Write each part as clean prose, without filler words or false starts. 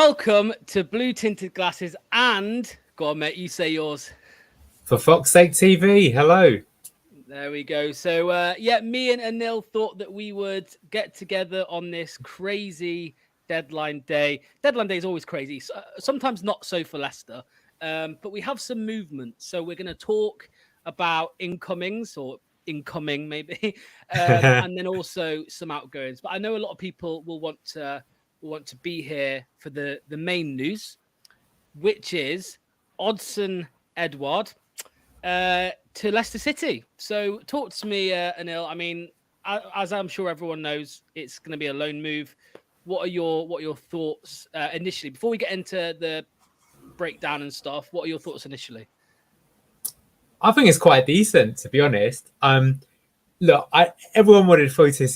Welcome to Blue Tinted Glasses and... Go on, mate, you say yours. For Fox's Sake TV, hello. There we go. So, me and Anil thought that we would get together on this crazy deadline day. Deadline day is always crazy. Sometimes not so for Leicester, but we have some movement. So we're going to talk about incomings or incoming maybe, and then also some outgoings. But I know a lot of people will want to be here for the main news, which is Odsonne Edouard to Leicester City. So talk to me, Anil. I mean, as I'm sure everyone knows, it's going to be a loan move. What are your thoughts initially before we get into the breakdown and stuff? What are your thoughts initially? I think it's quite decent, to be honest. Look, everyone wanted Fotis.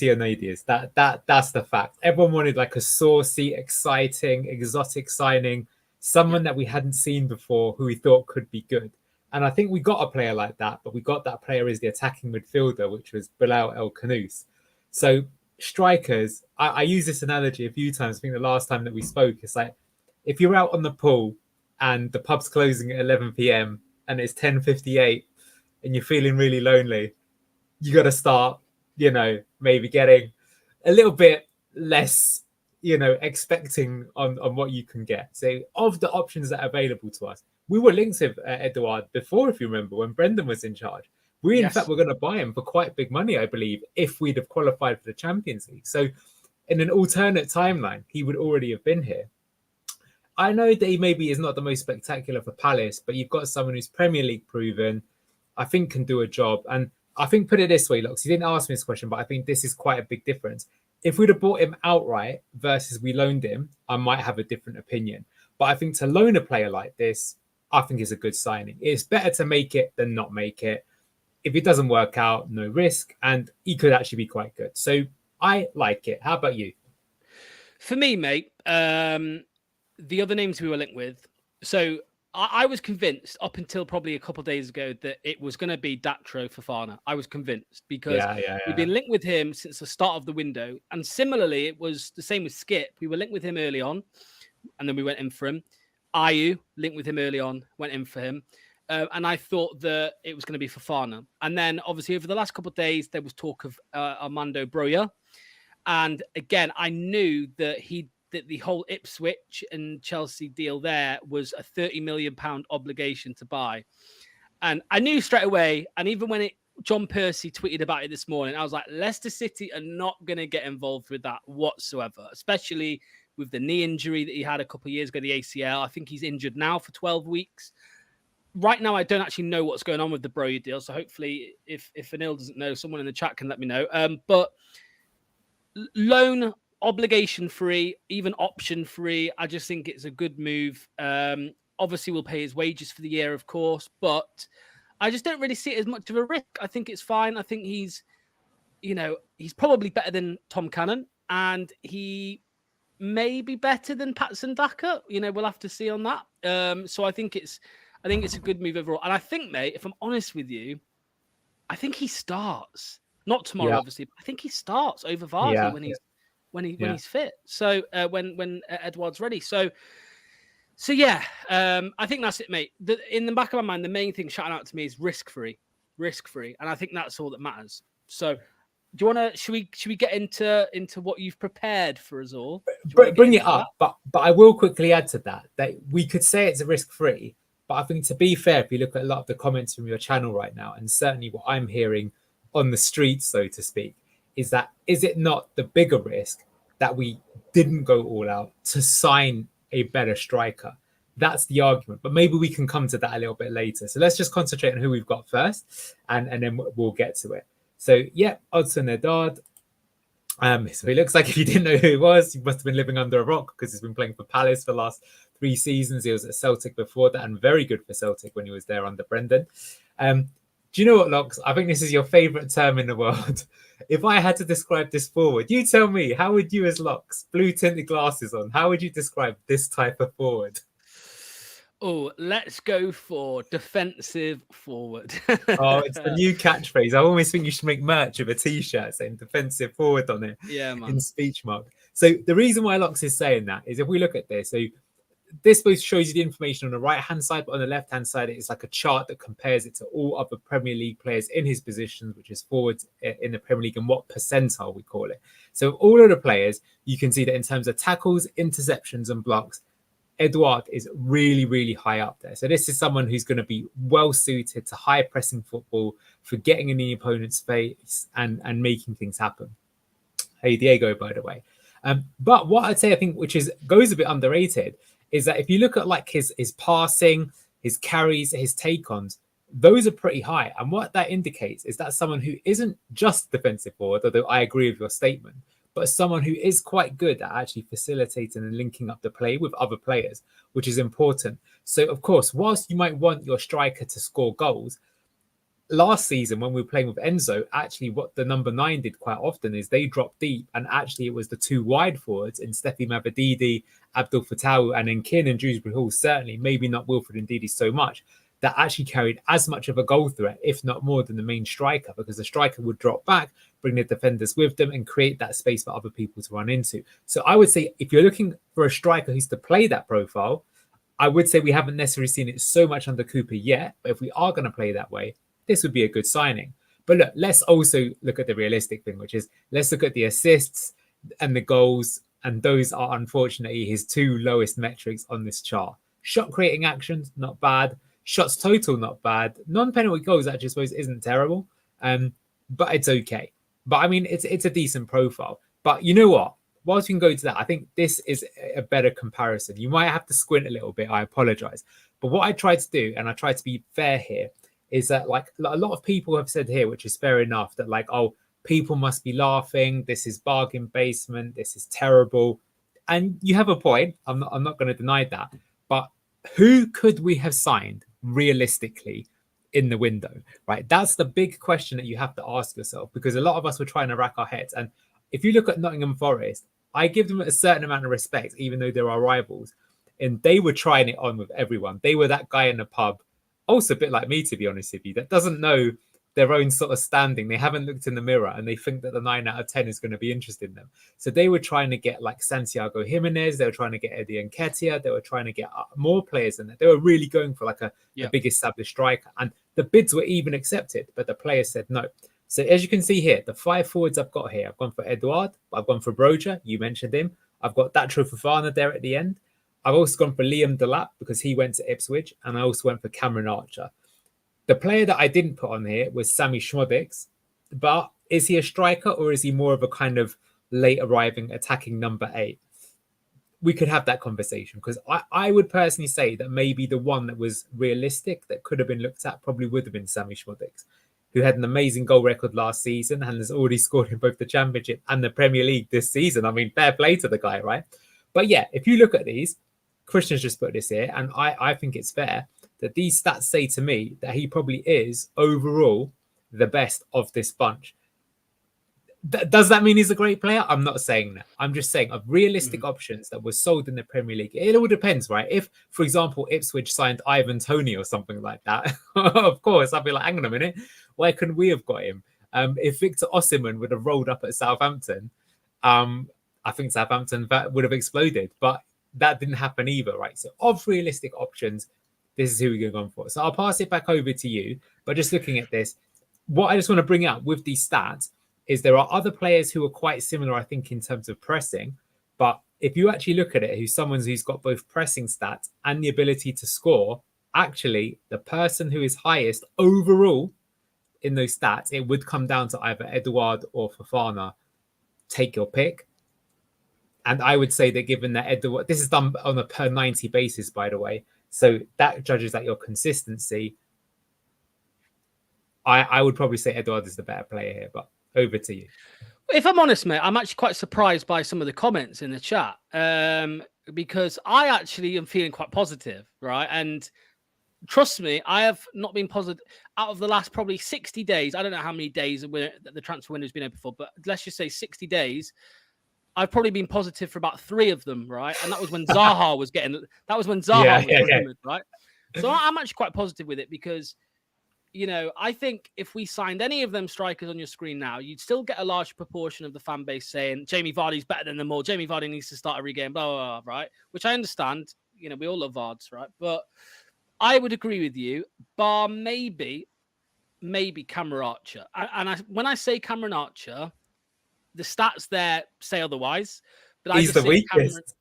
That's the fact. Everyone wanted like a saucy, exciting, exotic signing, someone that we hadn't seen before, who we thought could be good. And I think we got a player like that, but we got that player as the attacking midfielder, which was Bilal El Khanous. So strikers, I use this analogy a few times. I think the last time that we spoke, it's like if you're out on the pool and the pub's closing at 11 p.m. and it's 10:58 and you're feeling really lonely, you got to start, maybe getting a little bit less, expecting on what you can get. So of the options that are available to us, we were linked with Edouard before, if you remember, when Brendan was in charge. In fact, were going to buy him for quite big money, I believe, if we'd have qualified for the Champions League. So in an alternate timeline, he would already have been here. I know that he maybe is not the most spectacular for Palace, but you've got someone who's Premier League proven, I think can do a job. And I think, put it this way, Lux, you didn't ask me this question, but I think this is quite a big difference. If we'd have bought him outright versus we loaned him, I might have a different opinion. But I think to loan a player like this, I think is a good signing. It's better to make it than not make it. If it doesn't work out, no risk. And he could actually be quite good. So I like it. How about you? For me, mate, the other names we were linked with. So I was convinced up until probably a couple of days ago that it was going to be Datro Fofana. I was convinced because we've been linked with him since the start of the window. And similarly, it was the same with Skip. We were linked with him early on, and then we went in for him. Ayew linked with him early on, went in for him. And I thought that it was going to be Fofana. And then obviously over the last couple of days, there was talk of Armando Broja. And again, I knew that the whole Ipswich and Chelsea deal there was a £30 million obligation to buy. And I knew straight away, and even when John Percy tweeted about it this morning, I was like, Leicester City are not going to get involved with that whatsoever, especially with the knee injury that he had a couple of years ago, the ACL. I think he's injured now for 12 weeks. Right now, I don't actually know what's going on with the Broja deal. So hopefully, if Anil doesn't know, someone in the chat can let me know. But loan obligation free, even option free, I just think it's a good move. Obviously, we'll pay his wages for the year, of course, but I just don't really see it as much of a risk. I think it's fine. I think he's probably better than Tom Cannon, and he may be better than Patson Daka. We'll have to see on that. So I think it's a good move overall. And I think, mate, if I'm honest with you, I think he starts. Not tomorrow, obviously, but I think he starts over Vardy when he's fit. So when Edouard's ready. So I think that's it, mate. In the back of my mind, the main thing shouting out to me is risk free, and I think that's all that matters. So, do you want to? Should we get into what you've prepared for us all? Bring it up, but I will quickly add to that we could say it's a risk free, but I think to be fair, if you look at a lot of the comments from your channel right now, and certainly what I'm hearing on the streets, so to speak, is it not the bigger risk that we didn't go all out to sign a better striker? That's the argument, but maybe we can come to that a little bit later. So let's just concentrate on who we've got first, and then we'll get to it. So Odsonne Edouard. So he looks like, if you didn't know who he was, you must have been living under a rock, because he's been playing for Palace for the last 3 seasons. He was at Celtic before that, and very good for Celtic when he was there under Brendan. Do you know what, Locks? I think this is your favourite term in the world. If I had to describe this forward, you tell me, how would you, as Locks, blue tinted glasses on, how would you describe this type of forward? Oh, let's go for defensive forward. Oh, it's the new catchphrase. I always think you should make merch of a T-shirt saying defensive forward on it. Yeah, man. In speech mark. So the reason why Locks is saying that is if we look at this, so this both shows you the information on the right hand side, but on the left hand side, it's like a chart that compares it to all other Premier League players in his positions, which is forwards in the Premier League, and what percentile we call it. So all of the players, you can see that in terms of tackles, interceptions, and blocks, Edouard is really, really high up there. So this is someone who's going to be well suited to high pressing football, for getting in the opponent's face and making things happen. Hey, Diego, by the way. But what I'd say, I think, which is goes a bit underrated, is that if you look at like his passing, his carries, his take-ons, those are pretty high. And what that indicates is that someone who isn't just defensive forward, although I agree with your statement, but someone who is quite good at actually facilitating and linking up the play with other players, which is important. So, of course, whilst you might want your striker to score goals, last season when we were playing with Enzo, actually what the number 9 did quite often is they dropped deep, and actually it was the 2 wide forwards in Steffi Mavadidi, Abdul Fattah, and then Kin and Dewsbury Hall, certainly, maybe not Wilfred and Ndidi so much, that actually carried as much of a goal threat, if not more, than the main striker, because the striker would drop back, bring the defenders with them, and create that space for other people to run into. So I would say if you're looking for a striker who's to play that profile, I would say we haven't necessarily seen it so much under Cooper yet, but if we are going to play that way, this would be a good signing. But look, let's also look at the realistic thing, which is let's look at the assists and the goals. And those are unfortunately his 2 lowest metrics on this chart. Shot creating actions, not bad. Shots total, not bad. Non-penalty goals, actually, I suppose, isn't terrible. But it's okay. But I mean, it's a decent profile. But you know what? Whilst we can go to that, I think this is a better comparison. You might have to squint a little bit. I apologize. But what I tried to do, and I tried to be fair here, is that like a lot of people have said here, which is fair enough, that like, oh, people must be laughing. This is bargain basement. This is terrible. And you have a point. I'm not going to deny that. But who could we have signed realistically in the window, right? That's the big question that you have to ask yourself, because a lot of us were trying to rack our heads. And if you look at Nottingham Forest, I give them a certain amount of respect, even though they're our rivals. And they were trying it on with everyone. They were that guy in the pub, also a bit like me, to be honest with you, that doesn't know their own sort of standing. They haven't looked in the mirror and they think that the 9 out of 10 is going to be interested in them. So they were trying to get like Santiago Jimenez. They were trying to get Eddie Nketiah. They were trying to get more players than that. They were really going for like a big established striker. And the bids were even accepted, but the players said no. So as you can see here, the 5 forwards I've got here, I've gone for Edouard, I've gone for Broja. You mentioned him. I've got Datro Fofana there at the end. I've also gone for Liam Delap because he went to Ipswich, and I also went for Cameron Archer. The player that I didn't put on here was Sammy Schmodix, but is he a striker or is he more of a kind of late arriving attacking number 8? We could have that conversation, because I would personally say that maybe the one that was realistic that could have been looked at probably would have been Sammy Schmodix, who had an amazing goal record last season and has already scored in both the Championship and the Premier League this season. I mean, fair play to the guy, right? But yeah, if you look at these, Christian's just put this here, and I think it's fair that these stats say to me that he probably is overall the best of this bunch. Does that mean he's a great player? I'm not saying that. I'm just saying of realistic options that were sold in the Premier League. It all depends, right? If, for example, Ipswich signed Ivan Toney or something like that, of course, I'd be like, hang on a minute, why couldn't we have got him? If Victor Osimhen would have rolled up at Southampton, I think Southampton would have exploded. But that didn't happen either, right? So of realistic options, this is who we're going for. So I'll pass it back over to you. But just looking at this, what I just want to bring out with these stats is there are other players who are quite similar, I think, in terms of pressing. But if you actually look at it, who's got both pressing stats and the ability to score, actually, the person who is highest overall in those stats, it would come down to either Edouard or Fofana. Take your pick. And I would say that given that Edouard, this is done on a per 90 basis, by the way, so that judges at your consistency. I would probably say Edouard is the better player here, but over to you. If I'm honest, mate, I'm actually quite surprised by some of the comments in the chat, because I actually am feeling quite positive, right? And trust me, I have not been positive out of the last probably 60 days. I don't know how many days the transfer window has been open for, but let's just say 60 days. I've probably been positive for about 3 of them, right? And that was when Zaha was getting. That was when Zaha was rumored, right? So I'm actually quite positive with it because I think if we signed any of them strikers on your screen now, you'd still get a large proportion of the fan base saying Jamie Vardy's better than them all. Jamie Vardy needs to start every game, blah, blah, blah, right? Which I understand. We all love Vards, right? But I would agree with you, bar maybe Cameron Archer. When I say Cameron Archer, the stats there say otherwise. But He's the weakest.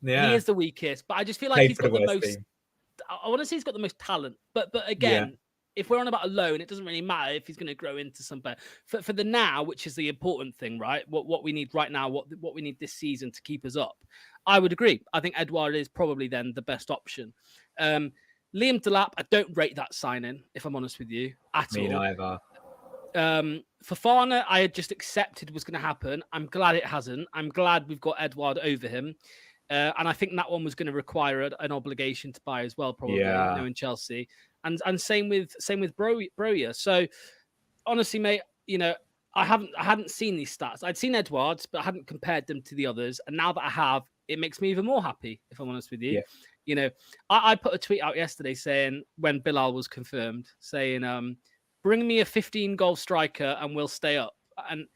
He is the weakest. But I just feel like he's got the most team. I want to say he's got the most talent. But again, if we're on about a loan, it doesn't really matter if he's going to grow into something. For the now, which is the important thing, right? What we need right now, what we need this season to keep us up. I would agree. I think Edouard is probably then the best option. Liam Delap, I don't rate that signing, if I'm honest with you, at all. Me neither. Fofana, I had just accepted was going to happen. I'm glad it hasn't. I'm glad we've got Edouard over him. And I think that one was going to require an obligation to buy as well, probably, knowing Chelsea. And same with Broja. So honestly, mate, I hadn't seen these stats. I'd seen Edouard's, but I hadn't compared them to the others. And now that I have, it makes me even more happy, if I'm honest with you. Yeah. I put a tweet out yesterday saying, when Bilal was confirmed, saying, bring me a 15-goal striker and we'll stay up. And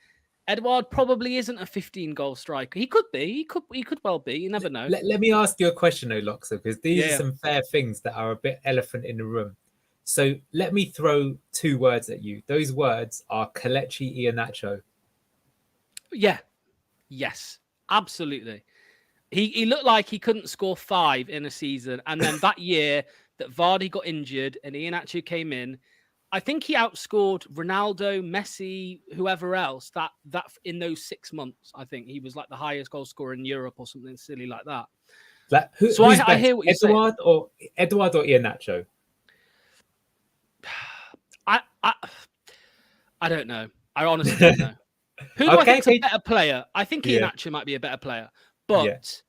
Edouard probably isn't a 15-goal striker. He could be. He could well be. You never know. Let me ask you a question, though, Loxer, because these are some fair things that are a bit elephant in the room. So let me throw 2 words at you. Those words are Kelechi Iheanacho. Yeah. Yes. Absolutely. He looked like he couldn't score 5 in a season. And then that year that Vardy got injured and Iheanacho came in, I think he outscored Ronaldo, Messi, whoever else that in those 6 months. I think he was like the highest goal scorer in Europe or something silly like that. So I hear what you're saying. Edouard or Iheanacho? I don't know. I honestly don't know. Who do I think's a better player? I think Iheanacho might be a better player, but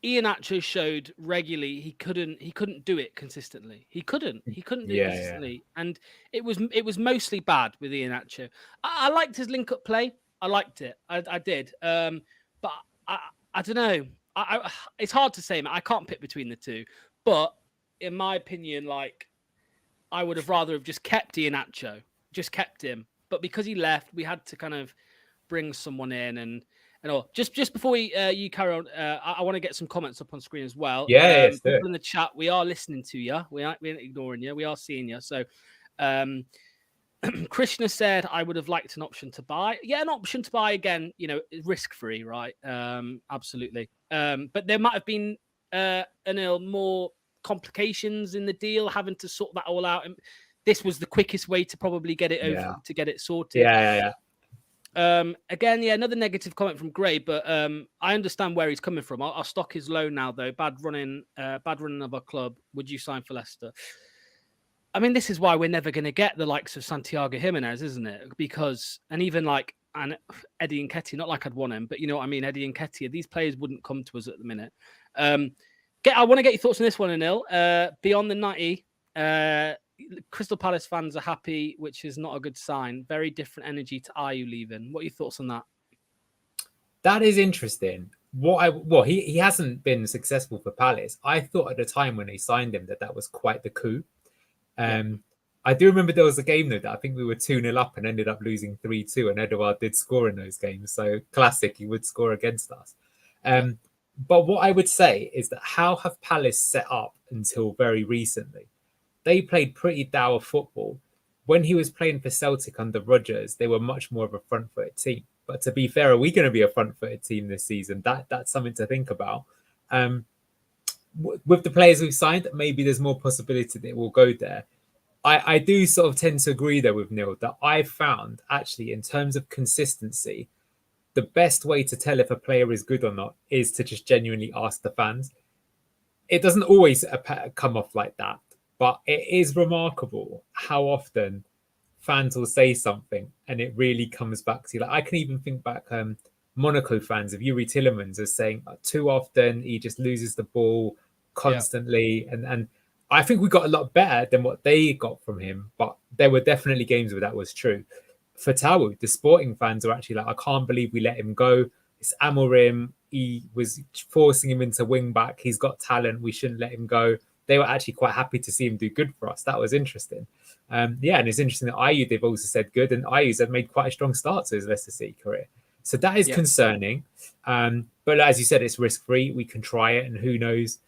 Iheanacho showed regularly he couldn't do it consistently. He couldn't do it consistently, and it was mostly bad with Iheanacho. I liked his link-up play. I liked it. I did. But I don't know. It's hard to say, man. I can't pick between the two. But in my opinion, like, I would have rather have just kept Iheanacho, just kept him. But because he left, we had to kind of bring someone in and all. Just before you carry on, I want to get some comments up on screen as well. People in the chat, we are listening to you. We aren't ignoring you. We are seeing you. So, Krishna said, I would have liked an option to buy. Yeah, an option to buy again, risk-free, right? Absolutely. But there might have been more complications in the deal, having to sort that all out. And this was the quickest way to probably get it over, to get it sorted. Yeah. Again, another negative comment from Gray, but I understand where he's coming from. Our stock is low now, though. Bad running of our club. Would you sign for Leicester? I mean, this is why we're never going to get the likes of Santiago Jimenez, isn't it? Because, and even like Eddie Nketiah, not like I'd want him, but you know what I mean? Eddie Nketiah, these players wouldn't come to us at the minute. I want to get your thoughts on this one, Anil. Beyond the 90, Crystal Palace fans are happy, which is not a good sign. Very different energy to Ayew leaving. What are your thoughts on that? That is interesting. He hasn't been successful for Palace. I thought at the time when they signed him that was quite the coup. I do remember there was a game though that I think we were 2-0 up and ended up losing 3-2, and Edouard did score in those games. So classic, he would score against us. But what I would say is that how have Palace set up until very recently? They played pretty dour football. When he was playing for Celtic under Rodgers, they were much more of a front-footed team. But to be fair, are we going to be a front-footed team this season? That's something to think about. With the players we've signed, maybe there's more possibility that it will go there. I do sort of tend to agree there with Neil that I've found actually in terms of consistency, the best way to tell if a player is good or not is to just genuinely ask the fans. It doesn't always come off like that, but it is remarkable how often fans will say something and it really comes back to you. Like I can even think back, Monaco fans of Yuri Tillemans are saying too often he just loses the ball constantly. And I think we got a lot better than what they got from him, but there were definitely games where that was true. For Tawu, the Sporting fans are actually like, I can't believe we let him go. It's Amorim. He was forcing him into wing back. He's got talent. We shouldn't let him go. They were actually quite happy to see him do good for us. That was interesting. Yeah, and it's interesting that Ayew, they've also said good, and Ayew's have made quite a strong start to his Leicester City career. So that is concerning. But as you said, it's risk-free. We can try it, and who knows?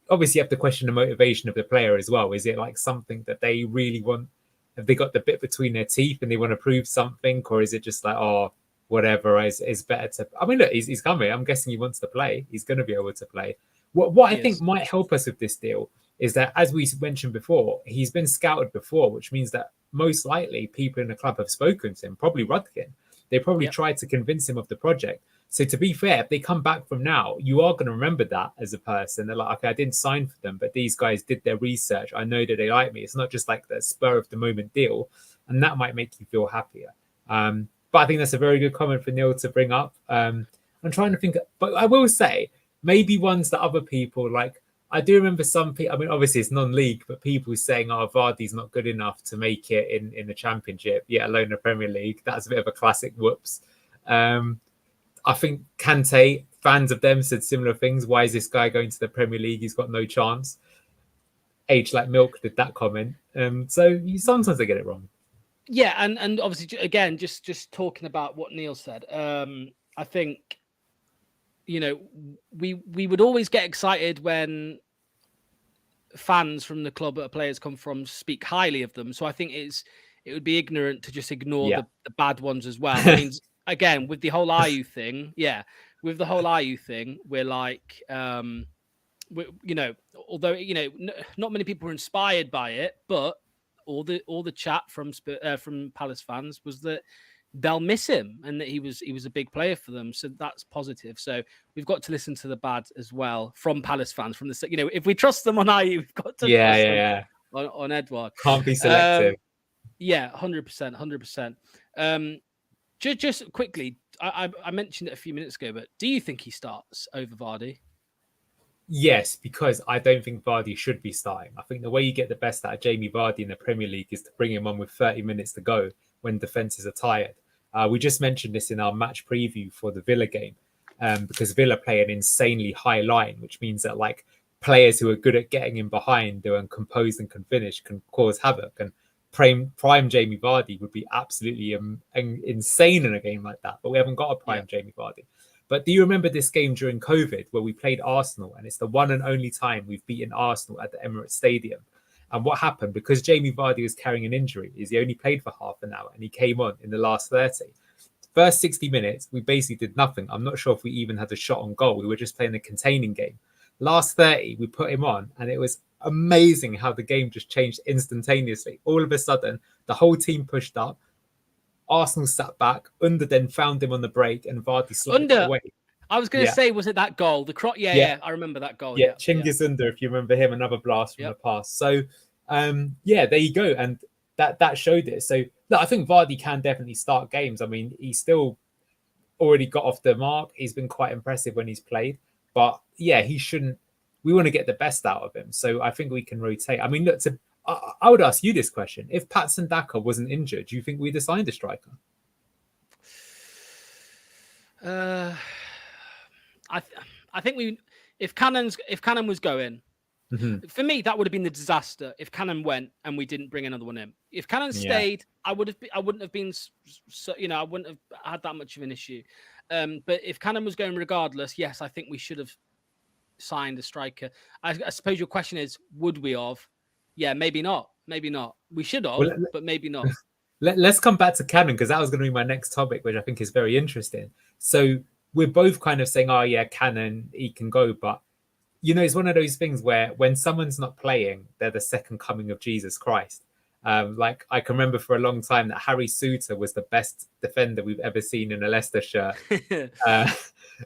Obviously, you have to question the motivation of the player as well. Is it like something that they really want? Have they got the bit between their teeth and they want to prove something? Or is it just like, oh, whatever, is better to... I mean, look, he's coming. I'm guessing he wants to play. He's going to be able to play. What I think might help us with this deal is that, as we mentioned before, he's been scouted before, which means that most likely people in the club have spoken to him, probably Rudkin. They probably tried to convince him of the project. So to be fair, if they come back from now, you are going to remember that as a person. They're like, okay, I didn't sign for them, but these guys did their research. I know that they like me. It's not just like the spur of the moment deal. And that might make you feel happier. But I think that's a very good comment for Neil to bring up. I'm trying to think, but I will say maybe ones that other people like. I do remember some people, I mean, obviously it's non-league, but people saying, oh, Vardy's not good enough to make it in the Championship, yet alone the Premier League. That's a bit of a classic whoops. I think Kante, fans of them said similar things. Why is this guy going to the Premier League? He's got no chance. Age like milk did that comment. So sometimes they get it wrong. Yeah, and obviously, again, just talking about what Neil said, I think, you know, we would always get excited when fans from the club that players come from speak highly of them. So I think it would be ignorant to just ignore the bad ones as well. I mean, again, with the whole Ayew thing, we're like, you know, although, you know, not many people were inspired by it, but all the chat from Palace fans was that they'll miss him and that he was a big player for them. So that's positive. So we've got to listen to the bad as well from Palace fans. From the, you know, if we trust them on Ayew, we've got to trust them on Edouard. Can't be selective. 100%. Just quickly, I mentioned it a few minutes ago, but do you think he starts over Vardy? Yes, because I don't think Vardy should be starting. I think the way you get the best out of Jamie Vardy in the Premier League is to bring him on with 30 minutes to go when defences are tired. We just mentioned this in our match preview for the Villa game, because Villa play an insanely high line, which means that like players who are good at getting in behind, who are composed and can finish, can cause havoc. And prime Jamie Vardy would be absolutely insane in a game like that. But we haven't got a prime Jamie Vardy. But do you remember this game during COVID where we played Arsenal? And it's the one and only time we've beaten Arsenal at the Emirates Stadium. And what happened? Because Jamie Vardy was carrying an injury, is he only played for half an hour and he came on in the last 30. First 60 minutes, we basically did nothing. I'm not sure if we even had a shot on goal. We were just playing a containing game. Last 30, we put him on, and it was amazing how the game just changed instantaneously. All of a sudden, the whole team pushed up. Arsenal sat back. Under then found him on the break, and Vardy slotted it away. I was going to say, was it that goal? Yeah, I remember that goal. Yeah, Cengiz Under, if you remember him, another blast from the past. So, there you go. And that showed it. So, look, I think Vardy can definitely start games. I mean, he's still already got off the mark. He's been quite impressive when he's played. But, yeah, he shouldn't. We want to get the best out of him. So, I think we can rotate. I mean, look, I would ask you this question. If Patson Daka wasn't injured, do you think we'd have signed a striker? I think if Cannon was going, for me that would have been the disaster if Cannon went and we didn't bring another one in. If Cannon stayed, I wouldn't have been so, you know, I wouldn't have had that much of an issue. But if Cannon was going regardless, yes, I think we should have signed a striker. I suppose your question is, would we have? Yeah, maybe not. We should have, but maybe not. Let's come back to Cannon, because that was going to be my next topic, which I think is very interesting. So we're both kind of saying, oh, yeah, Cannon, he can go. But, you know, it's one of those things where when someone's not playing, they're the second coming of Jesus Christ. Like, I can remember for a long time that Harry Souttar was the best defender we've ever seen in a Leicester shirt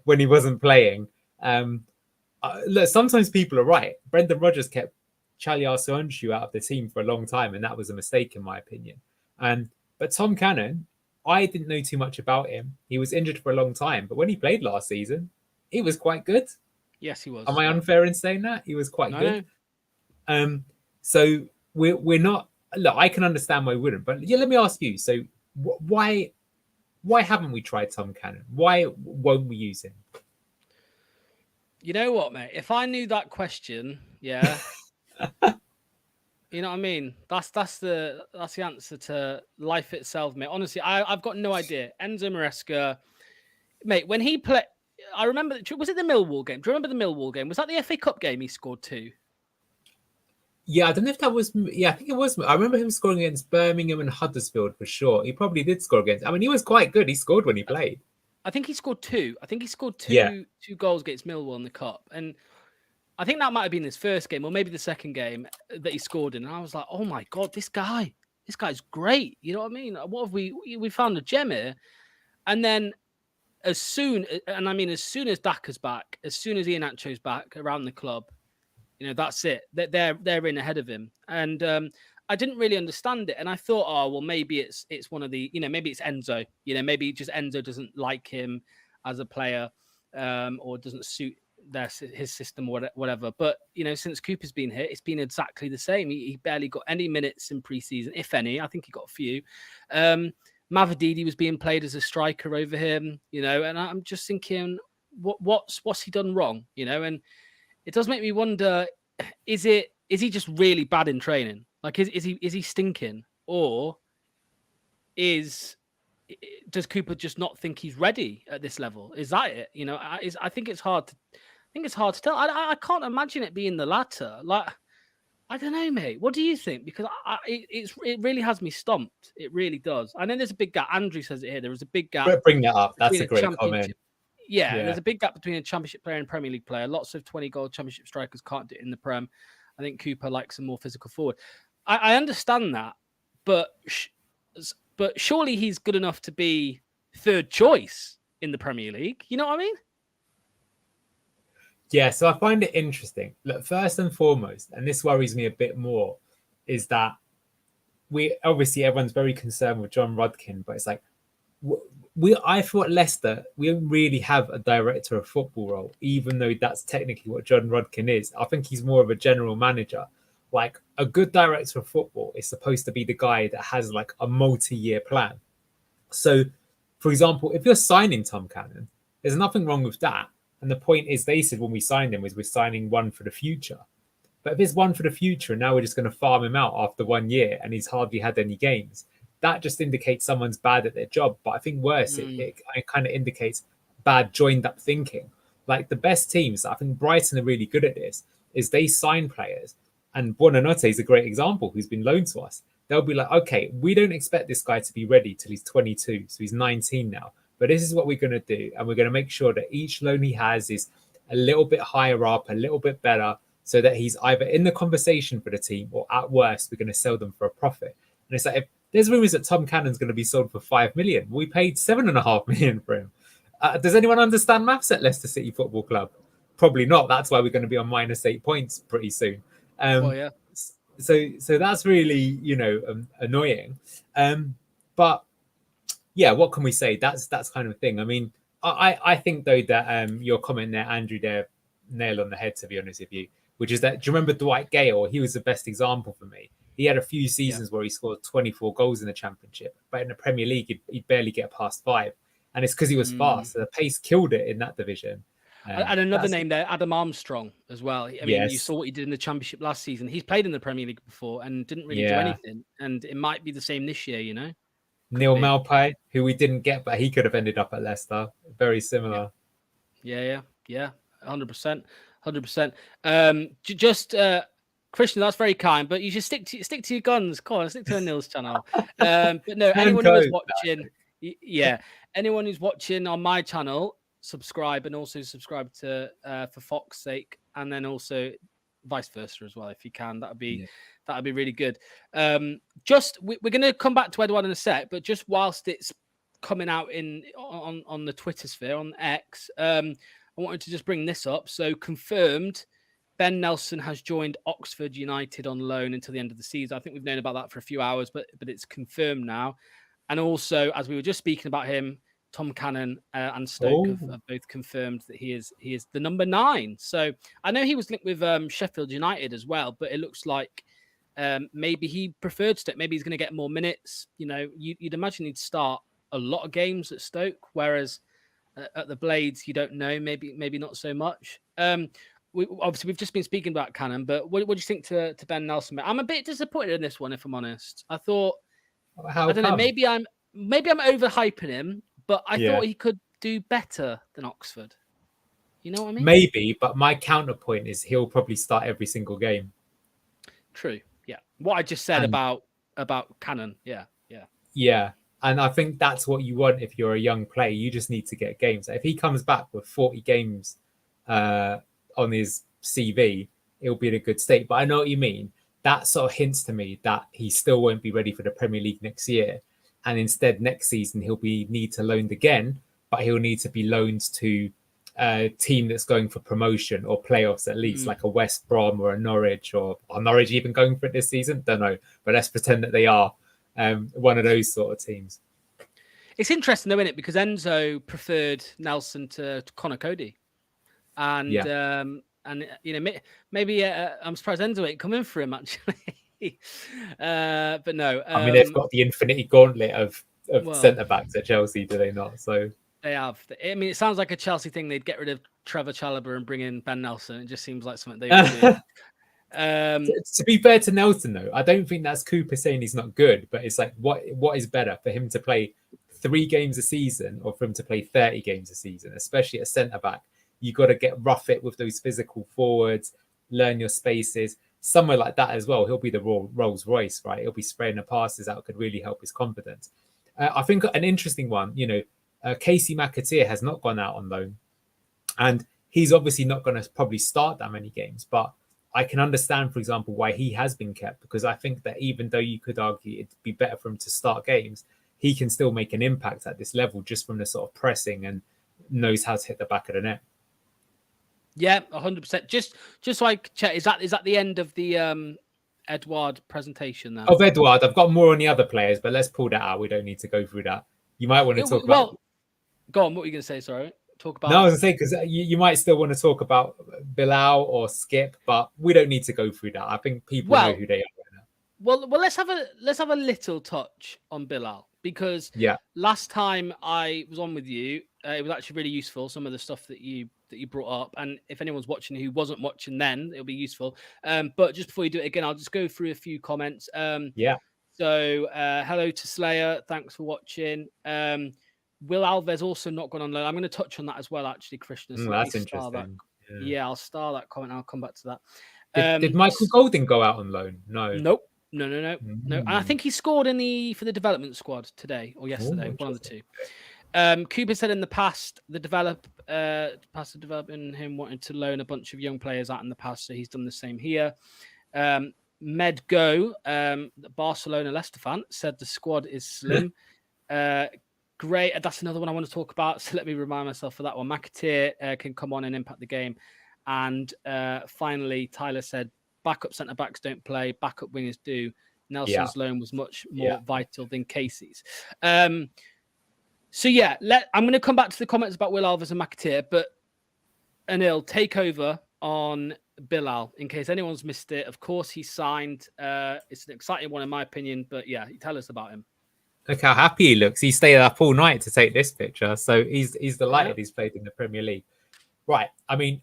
when he wasn't playing. Look, sometimes people are right. Brendan Rodgers kept Charlie Arsonju out of the team for a long time, and that was a mistake, in my opinion. But Tom Cannon, I didn't know too much about him. He was injured for a long time, but when he played last season, he was quite good. Yes, he was. Am I unfair in saying that? He was quite good. So we're not. Look, I can understand why we wouldn't, but yeah, let me ask you. So why haven't we tried Tom Cannon? Why won't we use him? You know what, mate? If I knew that question, yeah. You know what I mean? That's the answer to life itself, mate. Honestly, I've got no idea. Enzo Maresca, mate, when he played, I remember. Was it the Millwall game? Do you remember the Millwall game? Was that the FA Cup game? He scored 2. Yeah, I don't know if that was. Yeah, I think it was. I remember him scoring against Birmingham and Huddersfield for sure. He probably did score against. I mean, he was quite good. He scored when he played. I think he scored 2. I think he scored Yeah, two goals against Millwall in the cup, and I think that might have been his first game or maybe the second game that he scored in. And I was like, oh my god, this guy's great. You know what I mean? What have we found a gem here? And then as soon as Daka's back, as soon as Iheanacho's back around the club, that's it. They're in ahead of him, and I didn't really understand it. And I thought, oh well, maybe it's one of the, maybe it's Enzo. Maybe just Enzo doesn't like him as a player, or doesn't suit his system or whatever. But since Cooper's been here, it's been exactly the same. He barely got any minutes in preseason, if any. I think he got a few. Mavididi was being played as a striker over him, and I'm just thinking, what's he done wrong, and it does make me wonder: is he just really bad in training? Like, is he stinking, or does Cooper just not think he's ready at this level? Is that it? I think it's hard to tell. I can't imagine it being the latter. Like, I don't know, mate. What do you think? Because it really has me stumped. It really does. I know there's a big gap. Andrew says it here. There was a big gap. bring that up. That's a great comment. Yeah, there's a big gap between a championship player and Premier League player. Lots of 20-goal championship strikers can't do it in the Prem. I think Cooper likes a more physical forward. I understand that, but surely he's good enough to be third choice in the Premier League. You know what I mean? Yeah, so I find it interesting. Look, first and foremost, and this worries me a bit more, is that everyone's very concerned with John Rodkin, but it's like I thought Leicester, we don't really have a director of football role, even though that's technically what John Rodkin is. I think he's more of a general manager. Like, a good director of football is supposed to be the guy that has like a multi-year plan. So, for example, if you're signing Tom Cannon, there's nothing wrong with that. And the point is, they said when we signed him, we're signing one for the future. But if it's one for the future, and now we're just going to farm him out after 1 year and he's hardly had any games, that just indicates someone's bad at their job. But I think worse, it kind of indicates bad joined up thinking. Like, the best teams, I think Brighton are really good at this, is they sign players. And Buonanotte is a great example, who's been loaned to us. They'll be like, okay, we don't expect this guy to be ready till he's 22. So he's 19 now. But this is what we're going to do. And we're going to make sure that each loan he has is a little bit higher up, a little bit better, so that he's either in the conversation for the team, or at worst, we're going to sell them for a profit. And it's like, if there's rumors that Tom Cannon's going to be sold for 5 million, we paid 7.5 million for him. Does anyone understand maths at Leicester City Football Club? Probably not. That's why we're going to be on -8 points pretty soon. Well, yeah. So that's really, annoying. But yeah, what can we say? That's kind of a thing. I mean, I think though that your comment there, Andrew, there, nail on the head, to be honest with you, which is that, do you remember Dwight Gale? He was the best example for me. He had a few seasons where he scored 24 goals in the Championship, but in the Premier League, he'd barely get past 5. And it's because he was fast. So the pace killed it in that division. And another name there, Adam Armstrong as well. I mean, you saw what he did in the Championship last season. He's played in the Premier League before and didn't really do anything. And it might be the same this year, Neil Maupay, who we didn't get, but he could have ended up at Leicester. Very similar. Yeah. 100%. Christian, that's very kind, but you should stick to your guns. Come on, stick to the Neil's channel. But no, anyone who is watching, anyone who's watching on my channel, subscribe, and also subscribe to for Fox's sake, and then also vice versa as well, if you can. That'd be really good. We're going to come back to Edouard in a sec, but just whilst it's coming out on the Twitter sphere, on X, I wanted to just bring this up. So, confirmed, Ben Nelson has joined Oxford United on loan until the end of the season. I think we've known about that for a few hours, but it's confirmed now. And also, as we were just speaking about him, Tom Cannon and Stoke have both confirmed that he is the number 9. So I know he was linked with Sheffield United as well, but it looks like maybe he preferred Stoke. Maybe he's going to get more minutes. You'd imagine he'd start a lot of games at Stoke, whereas at the Blades, you don't know. Maybe not so much. we've just been speaking about Cannon, but what do you think to Ben Nelson? I'm a bit disappointed in this one, if I'm honest. I thought, How I don't know, come? maybe I'm overhyping him, but I Yeah, thought he could do better than Oxford. You know what I mean? maybe. But my counterpoint is he'll probably start every single game. True. Yeah. What I just said And about Cannon. Yeah. Yeah. yeah, and I think that's what you want if you're a young player. You just need to get games. If he comes back with 40 games uh, on his CV, it'll be in a good state. But I know what you mean. That sort of hints to me that he still won't be ready for the Premier League next year, and instead next season he'll be need to loaned again, but he'll need to be loaned to a team that's going for promotion or playoffs at least, Mm. like a West Brom or a Norwich, or are Norwich even going for it this season? Don't know, but let's pretend that they are one of those sort of teams. It's interesting though, isn't it? Because Enzo preferred Nelson to Connor Cody, and Yeah. maybe I'm surprised Enzo ain't coming for him actually. But no, I mean, they've got the infinity gauntlet of well, centre backs at Chelsea, do they not? So they have. I mean, it sounds like a Chelsea thing. They'd get rid of Trevor Chalobah and bring in Ben Nelson. It just seems like something they would do. to be fair to Nelson, though, I don't think that's Cooper saying he's not good, but it's like what is better for him to play 3 games a season or for him to play 30 games a season, especially at centre back. You got to get rough it with those physical forwards, learn your spaces. Somewhere like that as well, he'll be the Rolls Royce, right? He'll be spraying the passes out, could really help his confidence. I think an interesting one, Casey McAteer has not gone out on loan, and he's obviously not going to probably start that many games, but I can understand, for example, why he has been kept, because I think that even though you could argue it'd be better for him to start games, he can still make an impact at this level just from the sort of pressing and knows how to hit the back of the net. Yeah, 100%. Just so I check, is that the end of the Edouard presentation then? Of Edouard, I've got more on the other players, but let's pull that out. We don't need to go through that. You might want to talk about. Well, go on. What were you going to say? Sorry. Talk about. No, I was going to say, because you might still want to talk about Bilal or Skip, but we don't need to go through that. I think people know who they are. Well, let's have a little touch on Bilal, because last time I was on with you, it was actually really useful. Some of the stuff that you brought up, and if anyone's watching who wasn't watching then, it'll be useful. But just before you do it again, I'll just go through a few comments. So hello to Slayer, thanks for watching. Will Alves also not gone on loan? I'm going to touch on that as well, actually, Krishna. So that's interesting. Yeah, I'll star that comment. I'll come back to that. Did Michael Golding go out on loan? No. Nope. No. And I think he scored for the development squad today or yesterday, one of the two. Cooper said in the past, the developing him wanted to loan a bunch of young players out in the past, so he's done the same here. Med Go, Barcelona Leicester fan, said the squad is slim. Great. That's another one I want to talk about. So let me remind myself for that one. McAteer can come on and impact the game. And finally, Tyler said, backup centre backs don't play, backup wingers do. Nelson's loan was much more vital than Casey's. I'm going to come back to the comments about Will Alves and McAteer, but Anil, take over on Bilal in case anyone's missed it. Of course, he signed. It's an exciting one in my opinion, but yeah, tell us about him. Look how happy he looks. He stayed up all night to take this picture. So he's delighted he's played in the Premier League. Right. I mean,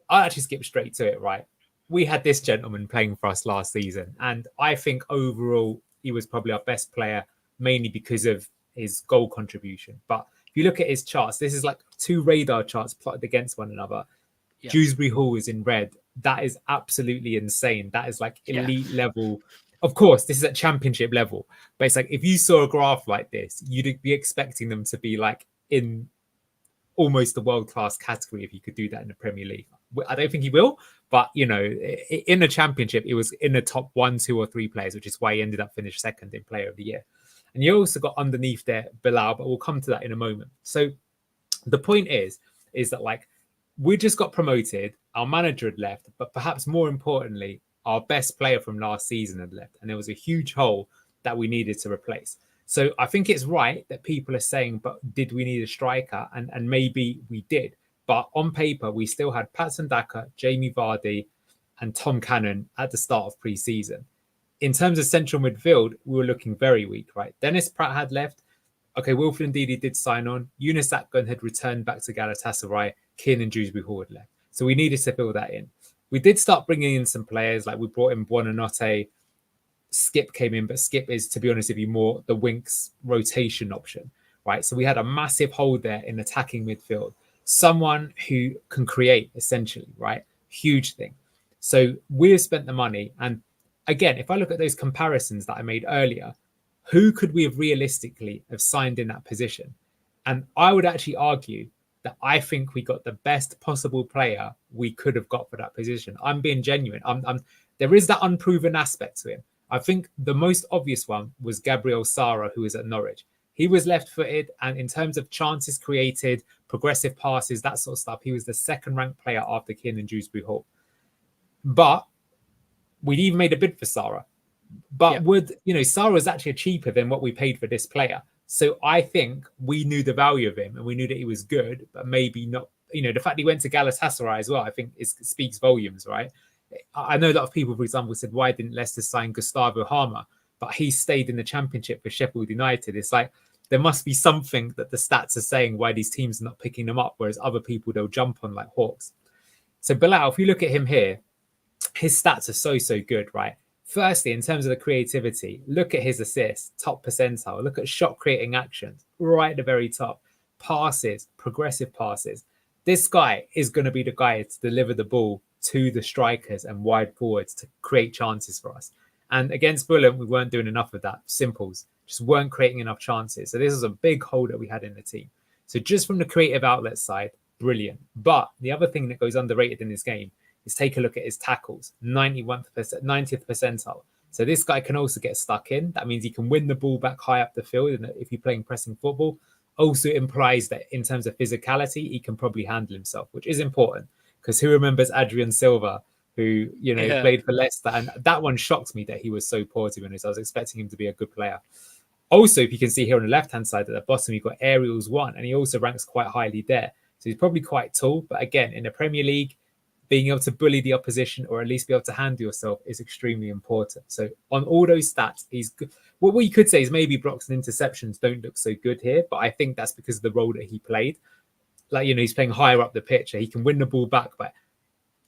I'll actually skip straight to it, right? We had this gentleman playing for us last season, and I think overall he was probably our best player, mainly because of his goal contribution. But if you look at his charts, this is like 2 radar charts plotted against one another. Yep. Dewsbury Hall is in red. That is absolutely insane. That is like elite level. Of course, this is at championship level, but it's like if you saw a graph like this, you'd be expecting them to be like in almost the world-class category if you could do that in the Premier League. I don't think he will, but in the championship, it was in the top 1, 2, or 3 players, which is why he ended up finished second in Player of the Year. And you also got underneath there Bilal, but we'll come to that in a moment. So the point is that like we just got promoted, our manager had left, but perhaps more importantly, our best player from last season had left, and there was a huge hole that we needed to replace. So I think it's right that people are saying, but did we need a striker? And maybe we did. But on paper, we still had Patson Daka, Jamie Vardy, and Tom Cannon at the start of pre-season. In terms of central midfield, we were looking very weak, right? Dennis Pratt had left. Okay, Wilfred Ndidi did sign on. Yunus Akgun had returned back to Galatasaray. Kiernan Dewsbury Hall had left. So we needed to fill that in. We did start bringing in some players, like we brought in Buonanotte. Skip came in, but Skip is, to be honest with you, more the Winks rotation option, right? So we had a massive hole there in attacking midfield. Someone who can create, essentially, right? Huge thing. So we've spent the money. And again, if I look at those comparisons that I made earlier, who could we have realistically have signed in that position? And I would actually argue that I think we got the best possible player we could have got for that position. I'm being genuine. There is that unproven aspect to him. I think the most obvious one was Gabriel Sara, who was at Norwich. He was left-footed, and in terms of chances created, progressive passes, that sort of stuff, he was the second-ranked player after Keane and Dewsbury Hall. But we'd even made a bid for Sara. But Sara was actually cheaper than what we paid for this player. So I think we knew the value of him and we knew that he was good, but maybe not. The fact he went to Galatasaray as well, I think it speaks volumes, right? I know a lot of people, for example, said, why didn't Leicester sign Gustavo Harmer? But he stayed in the Championship for Sheffield United. It's like there must be something that the stats are saying why these teams are not picking them up, whereas other people, they'll jump on like hawks. So Bilal, if you look at him here, his stats are so good, right? Firstly, in terms of the creativity, look at his assists, top percentile. Look at shot creating actions, right at the very top. Passes, progressive passes. This guy is going to be the guy to deliver the ball to the strikers and wide forwards to create chances for us. And against Fulham, we weren't doing enough of that. Simples, just weren't creating enough chances. So this is a big hole that we had in the team. So just from the creative outlet side, brilliant. But the other thing that goes underrated in this game is take a look at his tackles, 90th percentile. So this guy can also get stuck in. That means he can win the ball back high up the field. And if you're playing pressing football, also implies that in terms of physicality, he can probably handle himself, which is important. Because who remembers Adrian Silva, who played for Leicester, and that one shocked me that he was so poor. To be honest, I was expecting him to be a good player. Also, if you can see here on the left-hand side at the bottom, you've got Aerials 1, and he also ranks quite highly there. So he's probably quite tall, but again, in the Premier League, being able to bully the opposition or at least be able to handle yourself is extremely important. So on all those stats, he's good. What we could say is maybe blocks and interceptions don't look so good here, but I think that's because of the role that he played. Like, he's playing higher up the pitch. He can win the ball back, but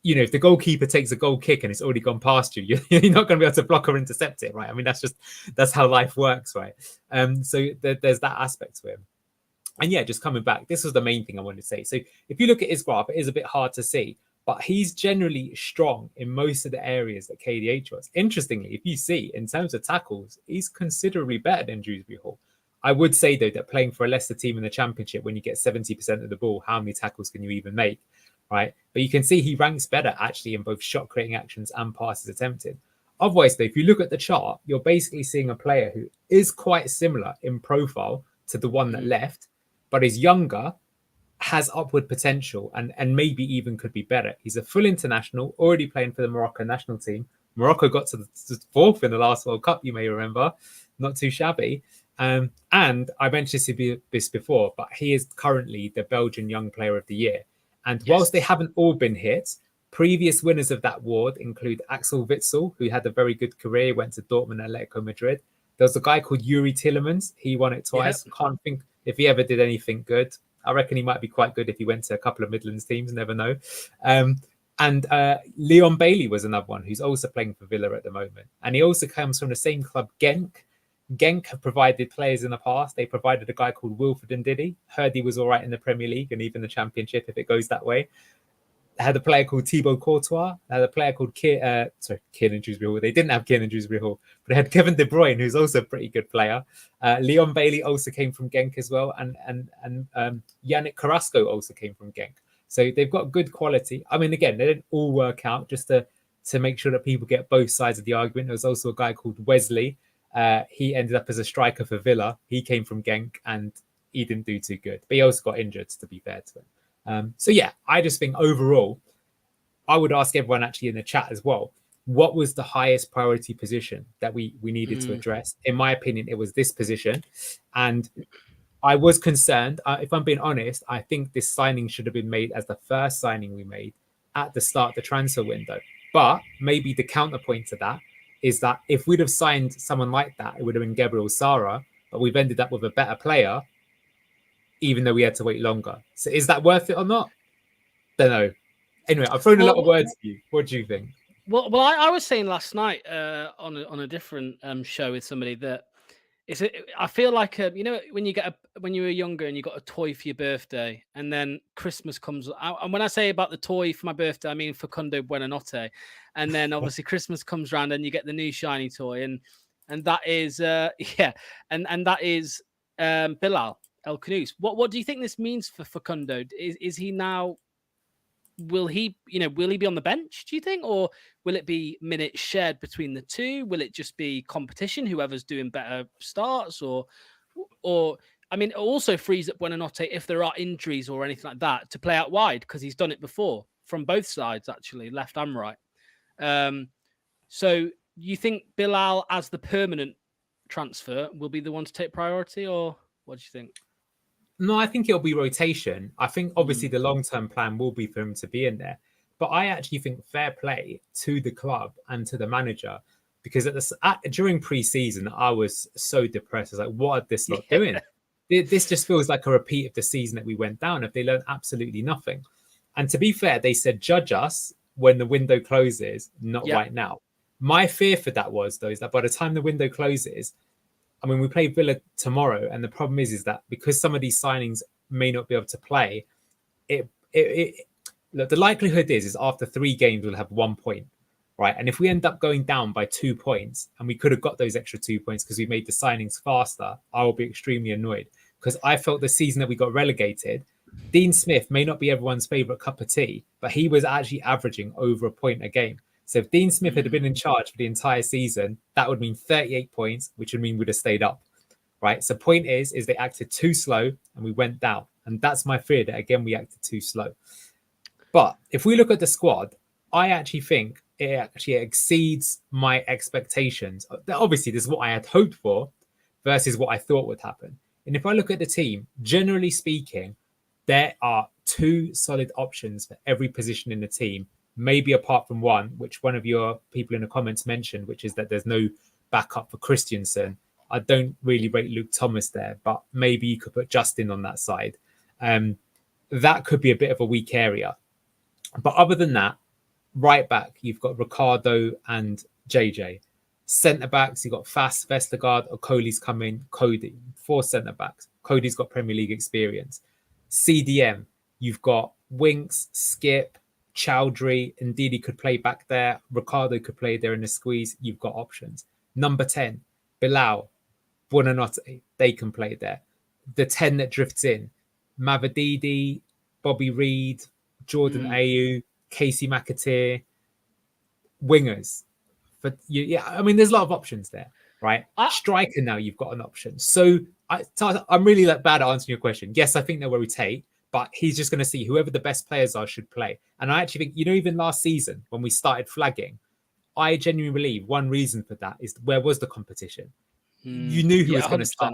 if the goalkeeper takes a goal kick and it's already gone past you, you're not going to be able to block or intercept it, right? I mean, that's how life works, right? So there's that aspect to him. And yeah, just coming back, this was the main thing I wanted to say. So if you look at his graph, it is a bit hard to see, but he's generally strong in most of the areas that KDH was. Interestingly, if you see, in terms of tackles, he's considerably better than Dewsbury Hall. I would say, though, that playing for a Leicester team in the Championship, when you get 70% of the ball, how many tackles can you even make, right? But you can see he ranks better, actually, in both shot-creating actions and passes attempted. Otherwise, though, if you look at the chart, you're basically seeing a player who is quite similar in profile to the one that left, but is younger, has upward potential, and maybe even could be better. He's a full international, already playing for the Morocco national team. Morocco got to the fourth in the last World Cup, you may remember. Not too shabby. And I mentioned this before, but he is currently the Belgian Young Player of the Year. And whilst they haven't all been hit, previous winners of that award include Axel Witsel, who had a very good career, went to Dortmund and Atletico Madrid. There was a guy called Yuri Tillemans. He won it twice. Can't think if he ever did anything good. I reckon he might be quite good if he went to a couple of Midlands teams. Never know. And Leon Bailey was another one who's also playing for Villa at the moment. And he also comes from the same club, Genk. Genk have provided players in the past. They provided a guy called Wilfred Ndidi. Heard he was all right in the Premier League and even the Championship if it goes that way. They had a player called Thibaut Courtois. They had a player called Kieran Dewsbury Hall. They didn't have Kieran Dewsbury Hall, but they had Kevin De Bruyne, who's also a pretty good player. Leon Bailey also came from Genk as well. And Yannick Carrasco also came from Genk. So they've got good quality. I mean, again, they didn't all work out, just to make sure that people get both sides of the argument. There was also a guy called Wesley. He ended up as a striker for Villa. He came from Genk and he didn't do too good, but he also got injured, to be fair to him. So yeah, I just think overall, I would ask everyone actually in the chat as well, what was the highest priority position that we needed to address? In my opinion, it was this position. And I was concerned, if I'm being honest, I think this signing should have been made as the first signing we made at the start of the transfer window. But maybe the counterpoint to that is that if we'd have signed someone like that, it would have been Gabriel Sara, but we've ended up with a better player, even though we had to wait longer. So is that worth it or not? Don't know. Anyway, I've thrown a lot of Well, words at you. What do you think? well, I was saying last night on a different show with somebody that I feel like you know when when you were younger and you got a toy for your birthday, and then Christmas comes. And when I say about the toy for my birthday, I mean Facundo Buonanotte, and then obviously Christmas comes around and you get the new shiny toy, and that is yeah, and that is Bilal El Khanous. What do you think this means for Facundo? Is he now? Will he be on the bench, do you think, or will it be minutes shared between the two? Will it just be competition, whoever's doing better starts, or I mean, it also frees up Buonanotte if there are injuries or anything like that to play out wide, because he's done it before from both sides, actually, left and right. So you think Bilal as the permanent transfer will be the one to take priority, or what do you think? No, I think it'll be rotation. I think obviously the long-term plan will be for him to be in there. But I actually think fair play to the club and to the manager, because during pre-season, I was so depressed. I was like, what are this lot doing? This just feels like a repeat of the season that we went down if they learned absolutely nothing. And to be fair, they said, judge us when the window closes, not right now. My fear for that was, though, is that by the time the window closes, I mean, we play Villa tomorrow, and the problem is that because some of these signings may not be able to play, look, the likelihood is after 3 games we'll have 1 point, right? And if we end up going down by 2 points, and we could have got those extra 2 points because we made the signings faster, I will be extremely annoyed, because I felt the season that we got relegated, Dean Smith may not be everyone's favourite cup of tea, but he was actually averaging over a point a game. So if Dean Smith had been in charge for the entire season, that would mean 38 points, which would mean we'd have stayed up, right? So point is they acted too slow and we went down. And that's my fear, that, again, we acted too slow. But if we look at the squad, I actually think it actually exceeds my expectations. Obviously, this is what I had hoped for versus what I thought would happen. And if I look at the team, generally speaking, there are 2 solid options for every position in the team, maybe apart from one, which one of your people in the comments mentioned, which is that there's no backup for Christensen. I don't really rate Luke Thomas there, but maybe you could put Justin on that side. That could be a bit of a weak area. But other than that, right back, you've got Ricardo and JJ. Centre backs, you've got Fass, Vestergaard, Okoli's coming, Cody. 4 centre backs. Cody's got Premier League experience. CDM, you've got Winks, Skip, Chowdhury, indeed he could play back there. Ricardo could play there in the squeeze. You've got options. Number 10, Bilal, Buonanotte, they can play there. The 10 that drifts in, Mavadidi, Bobby Reed, Jordan Ayew, Casey McAteer, wingers. But yeah, I mean, there's a lot of options there, right? Striker now, you've got an option. So I'm really bad at answering your question. Yes, I think they'll rotate, but he's just going to see whoever the best players are should play. And I actually think, even last season when we started flagging, I genuinely believe one reason for that is where was the competition? You knew who was going to start.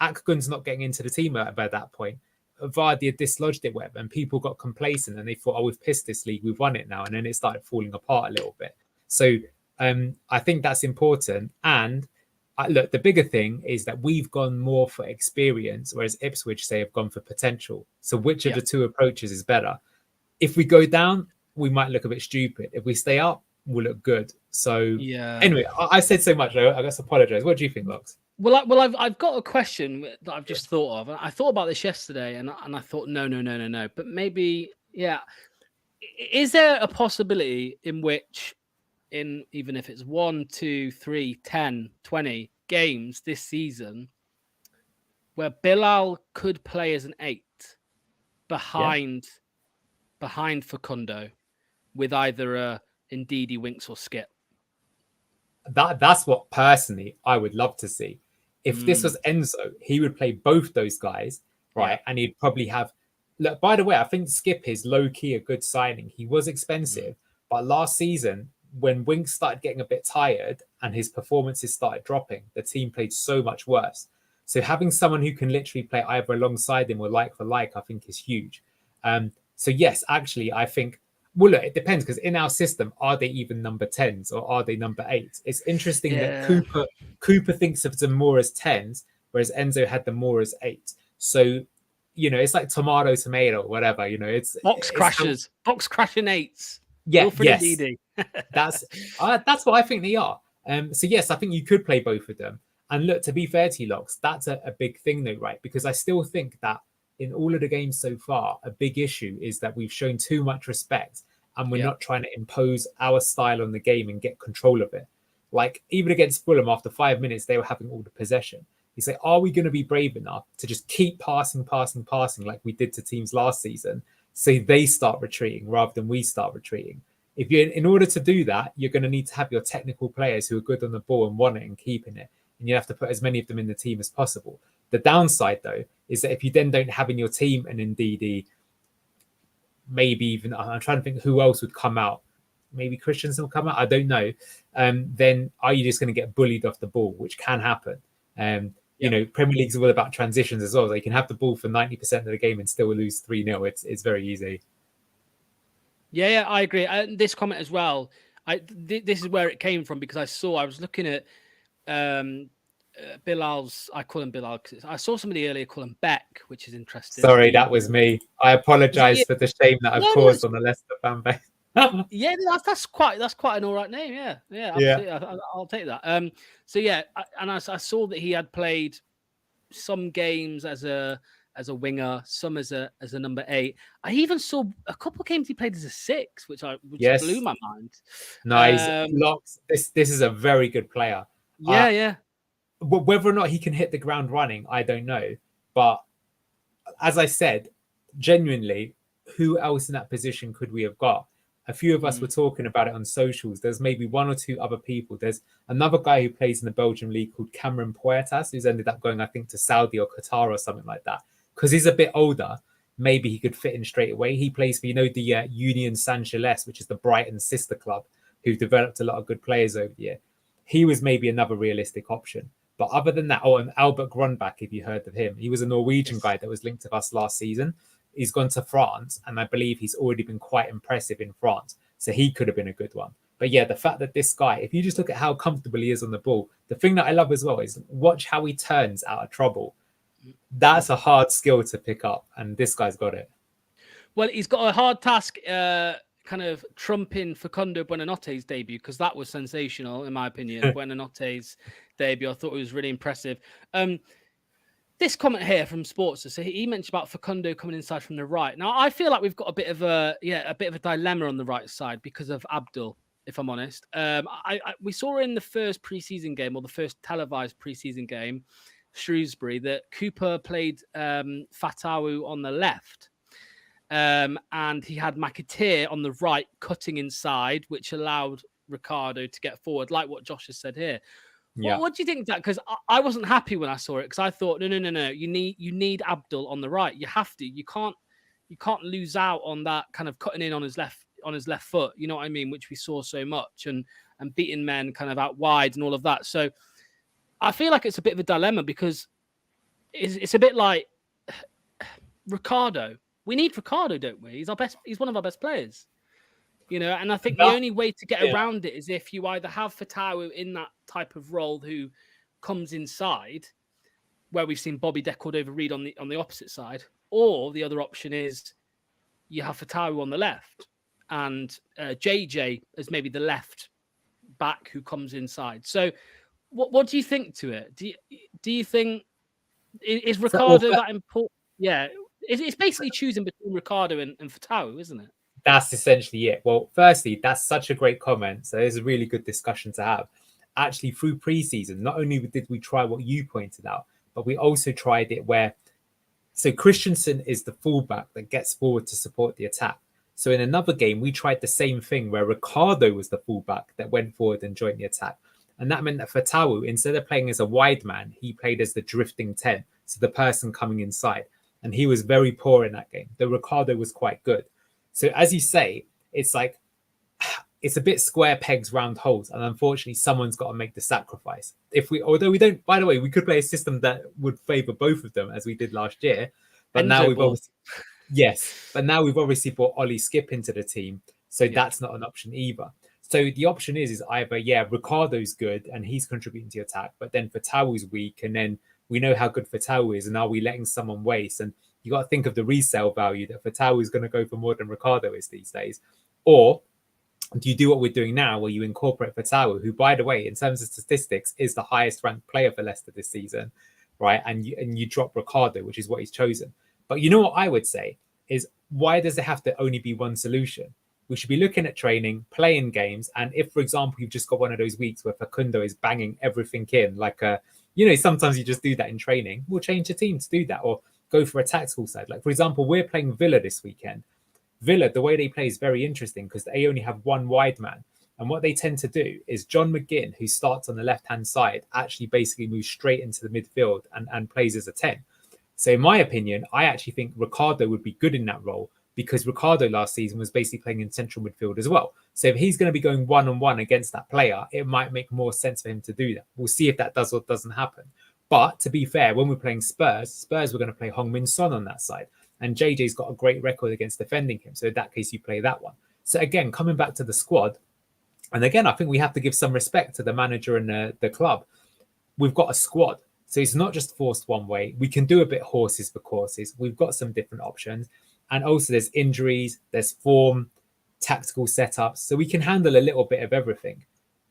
Akgun's not getting into the team by that point. Vardy had dislodged it, and people got complacent and they thought, we've pissed this league, we've won it now. And then it started falling apart a little bit. So I think that's important. And look, the bigger thing is that we've gone more for experience, whereas Ipswich, say, have gone for potential. So which of the 2 approaches is better? If we go down, we might look a bit stupid. If we stay up, we'll look good. So anyway, I said so much. I guess apologize. What do you think, Lux? Well, I've got a question that I've just thought of. I thought about this yesterday, and I thought, no. But maybe, is there a possibility in which, even if it's 1, 2, 3, 10, 20 games this season, where Bilal could play as an 8 behind Facundo, with either a Ndidi, Winks, or Skip? That's what personally I would love to see. If this was Enzo, he would play both those guys, right? And he'd probably have. Look, by the way, I think Skip is low-key a good signing. He was expensive, but last season, when Winks started getting a bit tired and his performances started dropping, the team played so much worse. So having someone who can literally play either alongside him or like for like, I think is huge. So yes, actually, I think. Well, look, it depends, because in our system, are they even number 10s or are they number 8s? It's interesting that Cooper thinks of them more as 10s, whereas Enzo had them more as 8s. So it's like tomato, whatever. Box It's how, crashers, box crashinates. yeah, Wilfred and yes, Didi. that's what I think they are. So yes, I think you could play both of them. And look, to be fair to you, Locks, that's a big thing though, right? Because I still think that in all of the games so far, a big issue is that we've shown too much respect and we're Yeah. not trying to impose our style on the game and get control of it. Like even against Fulham, after 5 minutes, they were having all the possession. You say, are we going to be brave enough to just keep passing, like we did to teams last season, so they start retreating rather than we start retreating? If you, in order to do that, you're going to need to have your technical players who are good on the ball and want it and keeping it, and you have to put as many of them in the team as possible. The downside, though, is that if you then don't have in your team an Ndidi, maybe even I'm trying to think who else would come out. Maybe Christensen will come out. I don't know. Then are you just going to get bullied off the ball, which can happen? Premier League's all about transitions as well. They can have the ball for 90% of the game and still lose 3-0. It's very easy. Yeah, I agree. This comment as well. This is where it came from because I was looking at Bilal's. I call him Bilal because I saw somebody earlier call him Beck, which is interesting. Sorry, that was me. I apologise for the shame that I've caused on the Leicester fan base. Yeah, that's quite an all right name. Yeah, absolutely. Yeah. I'll take that. So yeah, I saw that he had played some games as a winger, some as a number 8. I even saw a couple of games he played as a 6, which blew my mind. Nice. Locks. This is a very good player. Yeah. Whether or not he can hit the ground running, I don't know. But as I said, genuinely, who else in that position could we have got? A few of us were talking about it on socials. There's maybe one or two other people. There's another guy who plays in the Belgian league called Cameron Puertas, who's ended up going, I think, to Saudi or Qatar or something like that. Because he's a bit older, maybe he could fit in straight away. He plays for, the Union Saint-Gilles, which is the Brighton sister club, who've developed a lot of good players over the year. He was maybe another realistic option. But other than that, and Albert Grunbach, if you heard of him, he was a Norwegian guy that was linked to us last season. He's gone to France, and I believe he's already been quite impressive in France. So he could have been a good one. But yeah, the fact that this guy, if you just look at how comfortable he is on the ball, the thing that I love as well is watch how he turns out of trouble. That's a hard skill to pick up, and this guy's got it. Well, he's got a hard task kind of trumping Facundo Buonanotte's debut, because that was sensational, in my opinion. Buonanotte's debut, I thought it was really impressive. This comment here from Sportster, so he mentioned about Facundo coming inside from the right. Now, I feel like we've got a bit of a dilemma on the right side because of Abdul, if I'm honest. We saw in the first preseason game, or the first televised preseason game, Shrewsbury, that Cooper played Fatawu on the left. And he had McAteer on the right cutting inside, which allowed Ricardo to get forward, like what Josh has said here. Yeah. What do you think of that? Because I wasn't happy when I saw it, because I thought, no. You need Abdul on the right. You have to. You can't lose out on that kind of cutting in on his left foot. You know what I mean? Which we saw so much, and beating men kind of out wide and all of that. So I feel like it's a bit of a dilemma, because it's a bit like Ricardo. We need Ricardo, don't we? He's one of our best players. And I think the only way to get around it is if you either have Fatawu in that type of role who comes inside, where we've seen Bobby De Cordova-Reid on the opposite side, or the other option is you have Fatawu on the left and JJ as maybe the left back who comes inside. So what do you think to it? Do you think is Ricardo that important? Yeah, it's basically choosing between Ricardo and Fatawu, isn't it? That's essentially it. Well, firstly, that's such a great comment. So it's a really good discussion to have. Actually, through preseason, not only did we try what you pointed out, but we also tried it where, so Christensen is the fullback that gets forward to support the attack. So in another game, we tried the same thing where Ricardo was the fullback that went forward and joined the attack. And that meant that Fatawu, instead of playing as a wide man, he played as the drifting 10. So the person coming inside. And he was very poor in that game. The Ricardo was quite good. So as you say, it's like, it's a bit square pegs, round holes. And unfortunately, someone's got to make the sacrifice. Although we don't, by the way, we could play a system that would favor both of them as we did last year. But now we've obviously brought Ollie Skip into the team. So that's not an option either. So the option is either, Ricardo's good and he's contributing to the attack, but then Fatawu's weak. And then we know how good Fatawu is. And are we letting someone waste? And You got to think of the resale value that Fatau is going to go for more than Ricardo is these days. Or do you do what we're doing now, where you incorporate Fatau, who, by the way, in terms of statistics, is the highest ranked player for Leicester this season, right? And you drop Ricardo, which is what he's chosen. But you know what I would say is, why does it have to only be one solution? We should be looking at training, playing games, and if, for example, you've just got one of those weeks where Facundo is banging everything in, like sometimes you just do that in training, we'll change the team to do that, or go for a tactical side. Like, for example, we're playing Villa this weekend. Villa, the way they play is very interesting because they only have one wide man. And what they tend to do is John McGinn, who starts on the left-hand side, actually basically moves straight into the midfield and plays as a 10. So in my opinion, I actually think Ricardo would be good in that role, because Ricardo last season was basically playing in central midfield as well. So if he's going to be going one-on-one against that player, it might make more sense for him to do that. We'll see if that does or doesn't happen. But to be fair, when we're playing Spurs were going to play Heung-min Son on that side. And JJ's got a great record against defending him. So in that case, you play that one. So again, coming back to the squad, and again, I think we have to give some respect to the manager and the club. We've got a squad. So it's not just forced one way. We can do a bit horses for courses. We've got some different options. And also there's injuries, there's form, tactical setups. So we can handle a little bit of everything.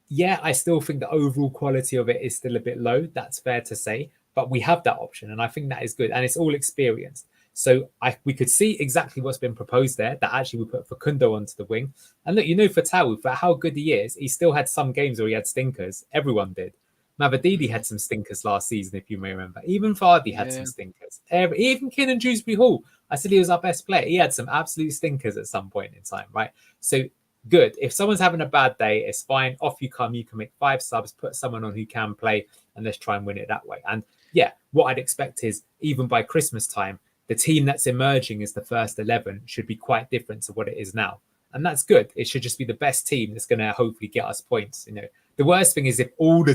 Yeah, I still think the overall quality of it is still a bit low. That's fair to say. But we have that option. And I think that is good. And it's all experienced. So we could see exactly what's been proposed there, that actually we put Facundo onto the wing. And look, Fatau, for how good he is, he still had some games where he had stinkers. Everyone did. Mavididi had some stinkers last season, if you may remember. Even Vardy had some stinkers. Even Kiernan Dewsbury Hall, I said he was our best player. He had some absolute stinkers at some point in time, right? So good. If someone's having a bad day, it's fine. Off you come. You can make 5 subs, put someone on who can play, and let's try and win it that way. And yeah, what I'd expect is, even by Christmas time, the team that's emerging as the first 11 should be quite different to what it is now. And that's good. It should just be the best team that's going to hopefully get us points. The worst thing is if all the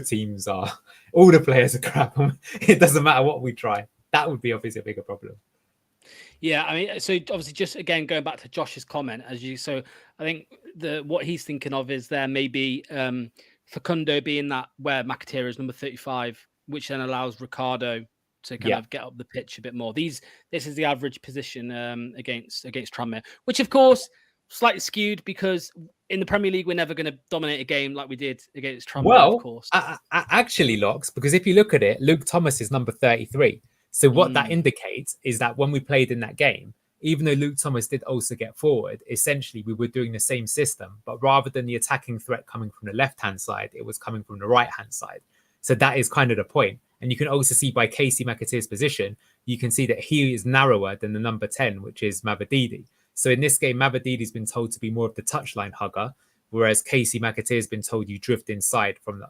players are crap, it doesn't matter what we try. That would be obviously a bigger problem. Yeah, I mean, so obviously, just again going back to Josh's comment, so I think what he's thinking of is there maybe Facundo being that where Mkhitaryan is number 35, which then allows Ricardo to kind of get up the pitch a bit more. This is the average position against Tranmere, which of course slightly skewed because in the Premier League we're never going to dominate a game like we did against Tranmere, of course. Actually, Locks, because if you look at it, Luke Thomas is number 33. So what that indicates is that when we played in that game, even though Luke Thomas did also get forward, essentially we were doing the same system, but rather than the attacking threat coming from the left-hand side, it was coming from the right-hand side. So that is kind of the point. And you can also see by Casey Mkhitaryan's position, you can see that he is narrower than the number 10, which is Mavididi. So in this game, Mavididi's been told to be more of the touchline hugger, whereas Casey Mkhitaryan's been told you drift inside from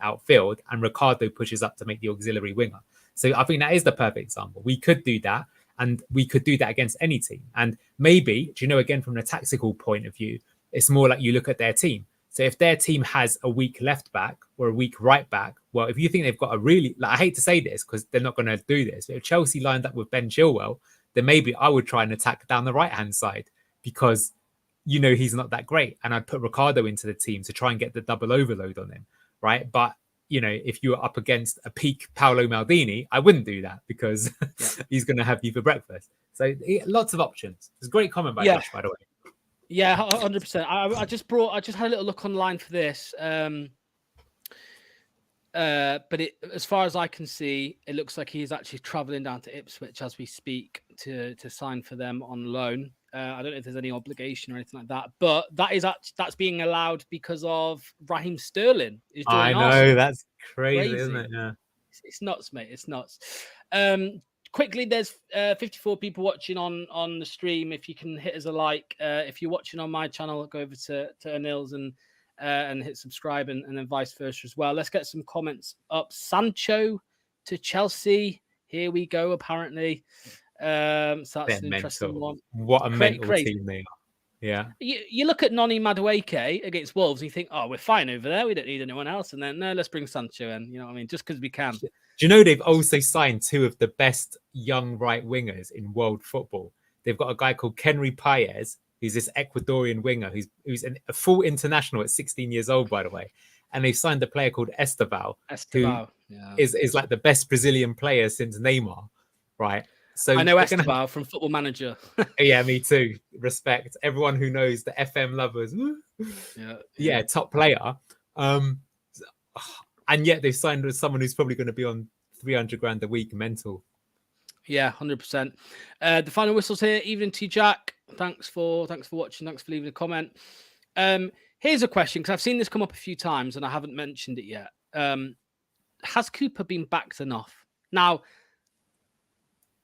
outfield, and Ricardo pushes up to make the auxiliary winger. So I think that is the perfect example. We could do that, and we could do that against any team. And maybe, again, from a tactical point of view, it's more like you look at their team. So if their team has a weak left back or a weak right back, well, if you think they've got a really, I hate to say this because they're not going to do this, but if Chelsea lined up with Ben Chilwell, then maybe I would try and attack down the right-hand side because, he's not that great. And I'd put Ricardo into the team to try and get the double overload on him, right? But, if you were up against a peak Paolo Maldini, I wouldn't do that because he's going to have you for breakfast. So lots of options. It's a great comment by Josh, by the way. Yeah, 100%. I just had a little look online for this. But as far as I can see, it looks like he's actually traveling down to Ipswich as we speak to sign for them on loan. I don't know if there's any obligation or anything like that, but that's being allowed because of Raheem Sterling. I know, Arsenal. That's crazy, isn't it? Yeah, it's nuts, mate. It's nuts. Quickly, there's 54 people watching on the stream. If you can hit us a like, if you're watching on my channel, go over to Anil's and hit subscribe and then vice versa as well. Let's get some comments up. Sancho to Chelsea. Here we go, apparently. So that's an interesting one. What a mental team they are. Yeah. You look at Noni Madueke against Wolves and you think, oh, we're fine over there. We don't need anyone else. And then, no, let's bring Sancho in. You know what I mean? Just because we can. Do you know they've also signed 2 of the best young right wingers in world football? They've got a guy called Kenry Paez, who's this Ecuadorian winger who's a full international at 16 years old, by the way. And they've signed a player called Esteval, who is like the best Brazilian player since Neymar, right? So I know they're gonna Esteban from Football Manager. yeah, me too. Respect everyone who knows the FM lovers. Yeah, top player. Um, and yet they've signed with someone who's probably going to be on 300 grand a week. Mental. Yeah, 100%. The final whistle's here. Evening to you, Jack. Thanks for watching. Thanks for leaving a comment. Here's a question, because I've seen this come up a few times and I haven't mentioned it yet. Has Cooper been backed enough? Now,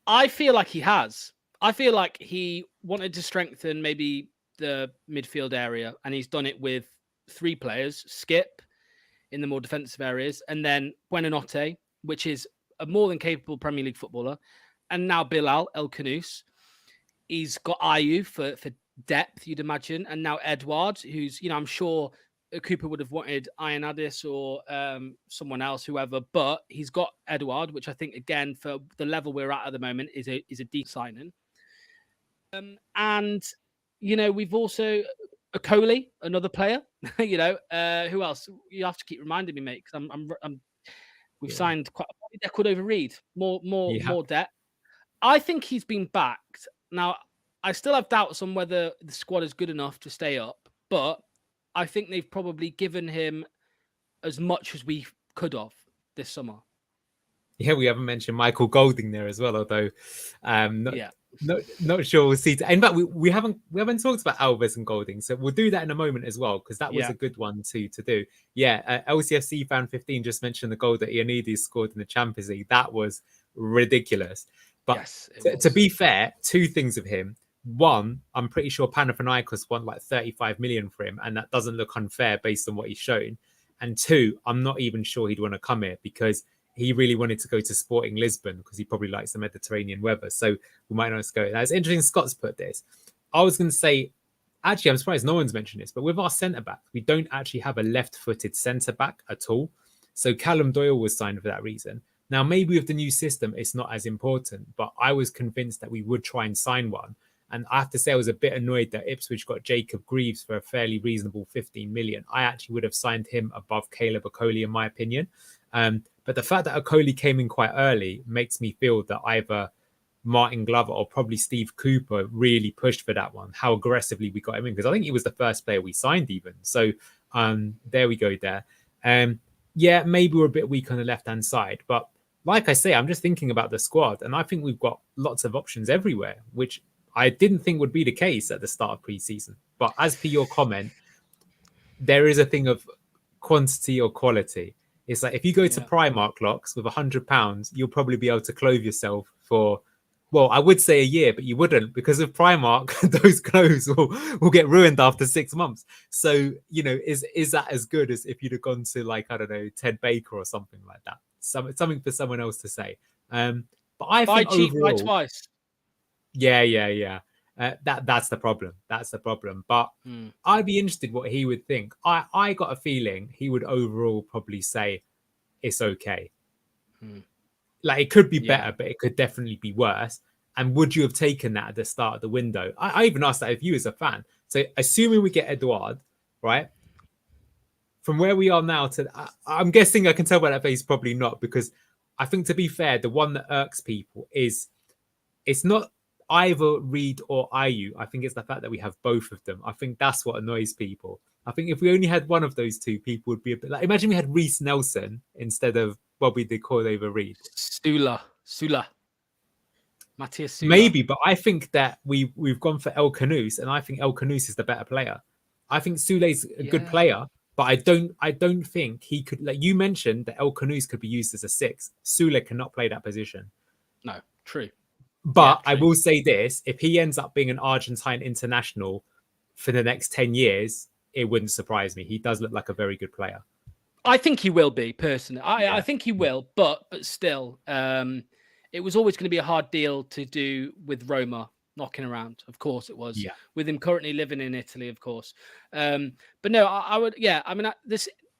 I feel like he has. I feel like he wanted to strengthen maybe the midfield area, and he's done it with 3 players: Skip in the more defensive areas, and then Buonanotte, which is a more than capable Premier League footballer, and now Bilal El Khanous. He's got Ayew for depth, you'd imagine, and now Edouard, who's, I'm sure Cooper would have wanted Ian Addis or someone else, whoever, but he's got Edouard, which I think, again, for the level we're at the moment, is a deep signing. And we've also Okoli, another player. Who else? You have to keep reminding me, mate, because we've signed quite a Cordova Reed, more depth. I think he's been backed. Now, I still have doubts on whether the squad is good enough to stay up, but I think they've probably given him as much as we could have this summer. Yeah, we haven't mentioned Michael Golding there as well, although not sure we'll see. In fact, we haven't talked about Alves and Golding, so we'll do that in a moment as well, because that was a good one to do. Yeah, LCFC fan 15 just mentioned the goal that Ioannidis scored in the Champions League. That was ridiculous. But yes, to be fair, 2 things of him. One, I'm pretty sure Panathinaikos won like 35 million for him, and that doesn't look unfair based on what he's shown. And 2, I'm not even sure he'd want to come here, because he really wanted to go to Sporting Lisbon because he probably likes the Mediterranean weather. So we might not go. Now, it's interesting Scott's put this. I was going to say, actually, I'm surprised no one's mentioned this, but with our centre-back, we don't actually have a left-footed centre-back at all. So Callum Doyle was signed for that reason. Now, maybe with the new system, it's not as important, but I was convinced that we would try and sign one. And I have to say, I was a bit annoyed that Ipswich got Jacob Greaves for a fairly reasonable 15 million. I actually would have signed him above Caleb Okoli, in my opinion. But the fact that Okoli came in quite early makes me feel that either Martin Glover or probably Steve Cooper really pushed for that one, how aggressively we got him in, because I think he was the first player we signed even. So there we go there. Yeah, maybe we're a bit weak on the left-hand side, but like I say, I'm just thinking about the squad, and I think we've got lots of options everywhere, which I didn't think would be the case at the start of pre-season. But as per your comment, there is a thing of quantity or quality. It's like if you go to Primark locks with £100, you'll probably be able to clothe yourself for, well, I would say a year, but you wouldn't, because of Primark, those clothes will get ruined after 6 months. So, is that as good as if you'd have gone to, like, I don't know, Ted Baker or something like that? Something for someone else to say. But I buy think cheap, overall, buy twice. Yeah. That's the problem. But I'd be interested what he would think. I got a feeling he would overall probably say it's okay. Like, it could be better, but it could definitely be worse. And would you have taken that at the start of the window? I even asked that of you as a fan. So assuming we get Edouard, right? From where we are now to, I'm guessing I can tell by that face, probably not, because I think, to be fair, the one that irks people is it's not either Reed or Ayew. I think it's the fact that we have both of them. I think that's what annoys people. I think if we only had one of those two, people would be a bit like, imagine we had Reece Nelson instead of Bobby de Cordova Reed. Sula. Matthias Sula. Maybe, but I think that we've gone for El Khanous, and I think El Khanous is the better player. I think Sule's a good player, but I don't think he could, like you mentioned, that El Khanous could be used as a 6. Sule cannot play that position. No, true. But I will say this, if he ends up being an Argentine international for the next 10 years, it wouldn't surprise me. He does look like a very good player. I think he will be, personally. I think he will, but still, it was always going to be a hard deal to do with Roma knocking around. Of course it was. Yeah. With him currently living in Italy, of course. But no, I would, I mean,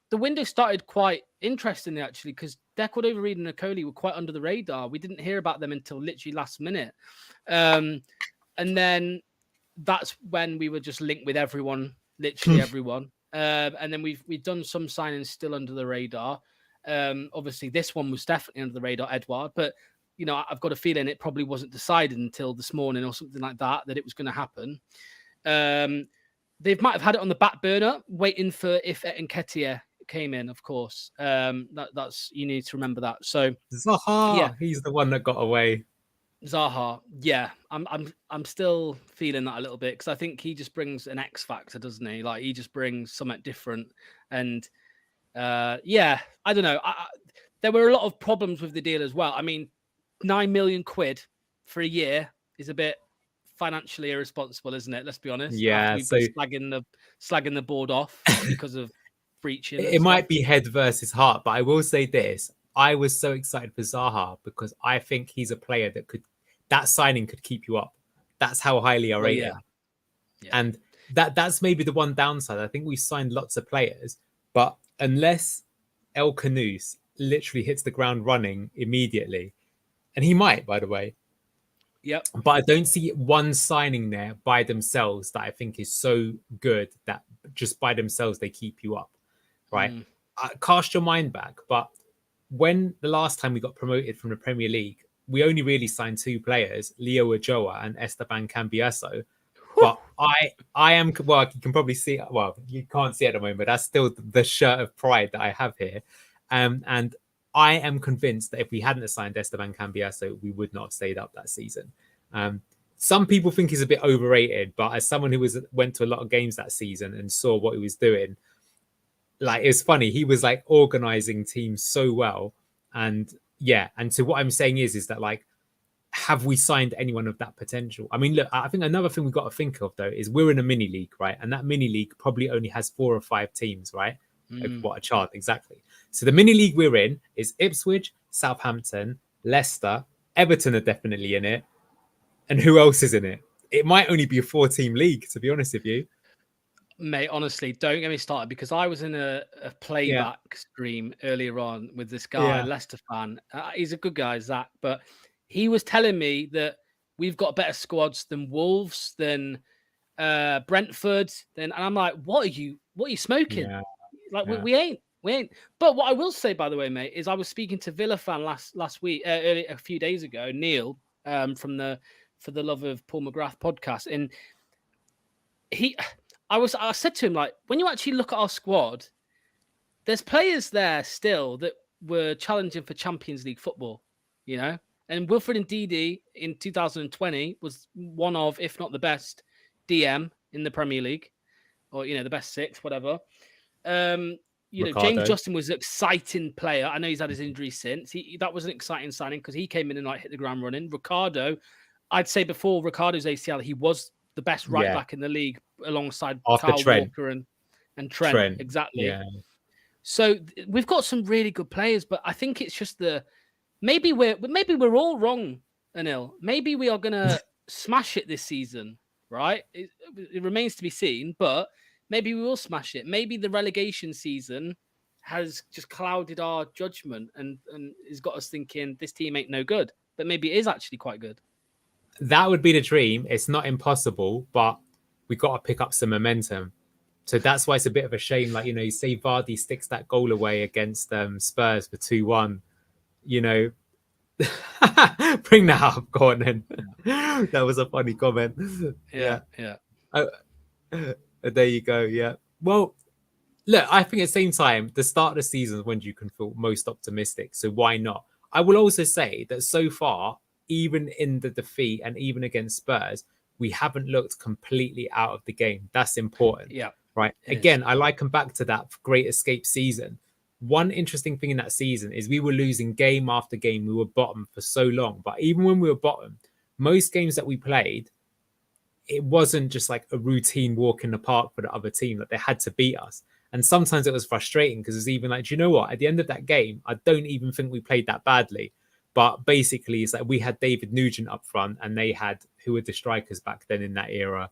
the window started quite interestingly, actually, because De Cordova-Reid and Okoli were quite under the radar. We didn't hear about them until literally last minute. And then that's when we were just linked with everyone, literally everyone. And then we've done some signings still under the radar. Obviously, this one was definitely under the radar, Edouard. But I've got a feeling it probably wasn't decided until this morning or something like that it was going to happen. They might have had it on the back burner, waiting for if Nketiah came in, of course. That's you need to remember that. So Zaha, he's the one that got away. Zaha, yeah, I'm still feeling that a little bit because I think he just brings an X factor, doesn't he? Like he just brings something different, and I don't know. There were a lot of problems with the deal as well. I mean, £9 million for a year is a bit financially irresponsible, isn't it? Let's be honest. Yeah, after we've been slagging the board off because of breaching. It might be head versus heart, but I will say this. I was so excited for Zaha because I think he's a player that signing could keep you up. That's how highly I rate him. Yeah. And that's maybe the one downside. I think we've signed lots of players, but unless El Khanous literally hits the ground running immediately, and he might, by the way. Yep. But I don't see one signing there by themselves that I think is so good that just by themselves they keep you up, right? Cast your mind back. But when the last time we got promoted from the Premier League, we only really signed 2 players, Leo Ojoa and Esteban Cambiaso. But I am, well, you can probably see, well, you can't see it at the moment, but that's still the shirt of pride that I have here. And I am convinced that if we hadn't signed Esteban Cambiaso, we would not have stayed up that season. Some people think he's a bit overrated, but as someone who went to a lot of games that season and saw what he was doing, like it's funny, he was like organizing teams so well. And so what I'm saying is that like, have we signed anyone of that potential? I mean, look, I think another thing we've got to think of though is we're in a mini league, right? And that mini league probably only has 4 or 5 teams, right? What a chart, exactly. So the mini league we're in is Ipswich, Southampton, Leicester, Everton are definitely in it. And who else is in it? It might only be a 4-team league, to be honest with you. Mate, honestly, don't get me started because I was in a playback stream earlier on with this guy, Leicester fan. He's a good guy, Zach, but he was telling me that we've got better squads than Wolves, than Brentford. And I'm like, what are you smoking? Yeah. Like we ain't. But what I will say, by the way, mate, is I was speaking to Villa fan last week, a few days ago, Neil, from the For the Love of Paul McGrath podcast, and I said to him, like, when you actually look at our squad, there's players there still that were challenging for Champions League football, you know. And Wilfred Ndidi in 2020 was one of, if not the best, DM in the Premier League, or the best 6, whatever. James Justin was an exciting player. I know he's had his injury since. That was an exciting signing because he came in and like hit the ground running. Ricardo, I'd say before Ricardo's ACL, he was the best right back in the league alongside Kyle Walker and Trent. Exactly. Yeah. So we've got some really good players, but I think it's just maybe we're all wrong, Anil. Maybe we are gonna smash it this season, right? It remains to be seen, but maybe we will smash it. Maybe the relegation season has just clouded our judgment and has got us thinking this team ain't no good. But maybe it is actually quite good. That would be the dream. It's not impossible, but we got to pick up some momentum. So that's why it's a bit of a shame. Like, you say Vardy sticks that goal away against Spurs for 2-1. Bring that up. Go on then. That was a funny comment. Yeah. There you go. Yeah. Well, look, I think at the same time, the start of the season is when you can feel most optimistic. So why not? I will also say that so far, even in the defeat and even against Spurs, we haven't looked completely out of the game. That's important. Yeah. Right. Again, I liken back to that Great Escape season. One interesting thing in that season is we were losing game after game. We were bottom for so long. But even when we were bottom, most games that we played, it wasn't just like a routine walk in the park for the other team. Like they had to beat us. And sometimes it was frustrating because it's even like, do you know what? At the end of that game, I don't even think we played that badly. But basically, it's like we had David Nugent up front and they had, who were the strikers back then in that era?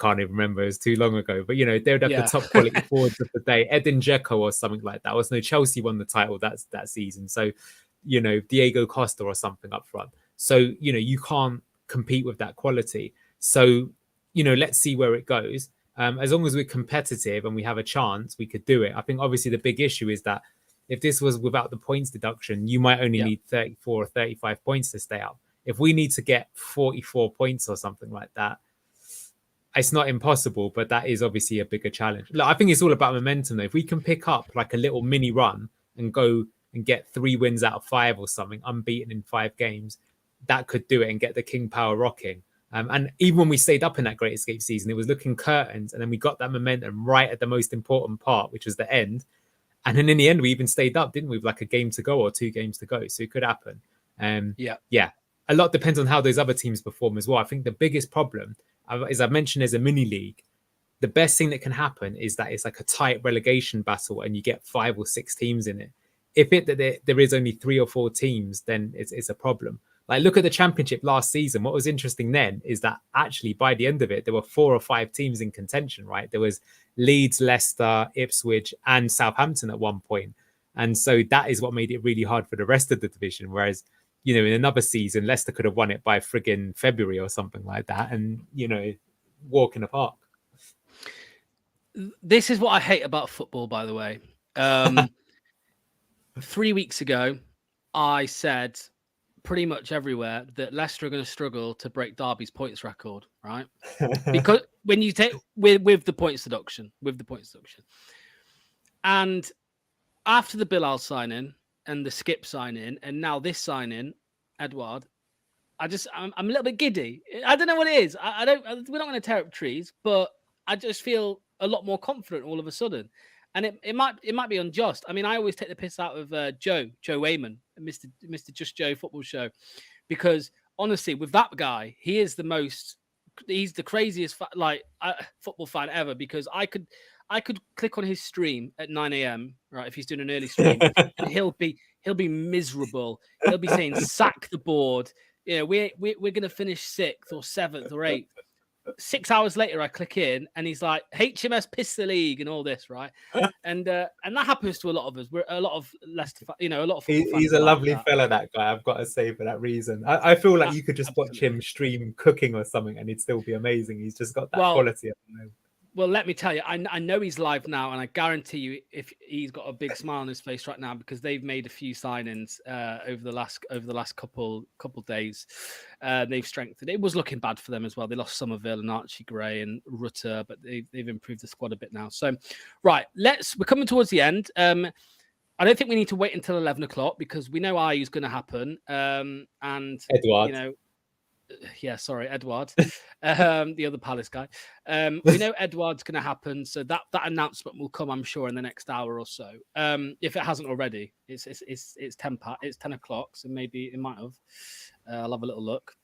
Can't even remember. It was too long ago. But, they would have the top quality forwards of the day. Edin Dzeko or something like that. Was no Chelsea won the title that season. So, Diego Costa or something up front. So, you can't compete with that quality. So, let's see where it goes. As long as we're competitive and we have a chance, we could do it. I think obviously the big issue is that If this was without the points deduction, you might only Yeah. need 34 or 35 points to stay up. If we need to get 44 points or something like that, it's not impossible, but that is obviously a bigger challenge. Look, I think it's all about momentum though. If we can pick up like a little mini run and go and get 3 wins out of 5 or something, unbeaten in 5 games, that could do it and get the King Power rocking. And even when we stayed up in that Great Escape season, it was looking curtains, and then we got that momentum right at the most important part, which was the end. And then in the end, we even stayed up, didn't we? With like a game to go or 2 games to go, so it could happen. Yeah. A lot depends on how those other teams perform as well. I think the biggest problem, as I've mentioned, as a mini league, the best thing that can happen is that it's like a tight relegation battle, and you get 5 or 6 teams in it. If there is only 3 or 4 teams, then it's a problem. Like, look at the Championship last season. What was interesting then is that actually by the end of it, there were 4 or 5 teams in contention, right? There was Leeds, Leicester, Ipswich, and Southampton at one point. And so that is what made it really hard for the rest of the division. Whereas, in another season, Leicester could have won it by friggin' February or something like that. And, walk in the park. This is what I hate about football, by the way. 3 weeks ago, I said pretty much everywhere that Leicester are going to struggle to break Derby's points record, right? Because when you take with the points deduction, and after the Bilal signing and the Skip signing, and now this signing, Edouard, I'm a little bit giddy. I don't know what it is. We're not going to tear up trees, but I just feel a lot more confident all of a sudden. And it might be unjust. I mean, I always take the piss out of Joe Wayman, Mr. Just Joe Football Show, because honestly, with that guy, he's the craziest football fan ever. Because I could click on his stream at 9 a.m. right, if he's doing an early stream, and he'll be miserable. He'll be saying sack the board. We're going to finish 6th or 7th or 8th. 6 hours later, I click in and he's like, HMS piss the league and all this, right? And that happens to a lot of us. We're a lot of Leicester, a lot of football fans. He's a lovely fella, that guy. I've got to say, for that reason. I feel like you could just watch him stream cooking or something and he'd still be amazing. He's just got that quality. Well, let me tell you, I know he's live now, and I guarantee you, if he's got a big smile on his face right now, because they've made a few signings over the last couple days. They've strengthened. It was looking bad for them as well. They lost Somerville and Archie Gray and Rutter, but they've improved the squad a bit now. So, right, we're coming towards the end. I don't think we need to wait until 11 o'clock because we know IU's going to happen. And Edouard. Yeah, sorry, Edward, the other Palace guy. We know Edward's going to happen, so that announcement will come, I'm sure, in the next hour or so. If it hasn't already, it's 10 o'clock, so maybe it might have. I'll have a little look.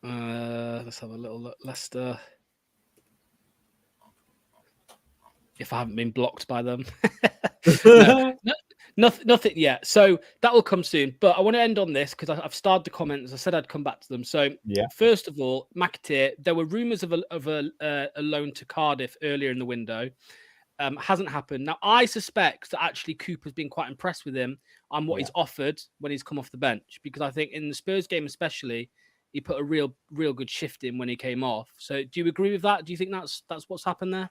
Let's have a little look. Leicester. If I haven't been blocked by them. Nothing yet. So that will come soon. But I want to end on this because I've started the comments. I said I'd come back to them. So First of all, McAteer, there were rumours of a loan to Cardiff earlier in the window. Hasn't happened. Now, I suspect that actually Cooper's been quite impressed with him on what he's offered when he's come off the bench, because I think in the Spurs game especially, he put a real good shift in when he came off. So do you agree with that? Do you think that's what's happened there?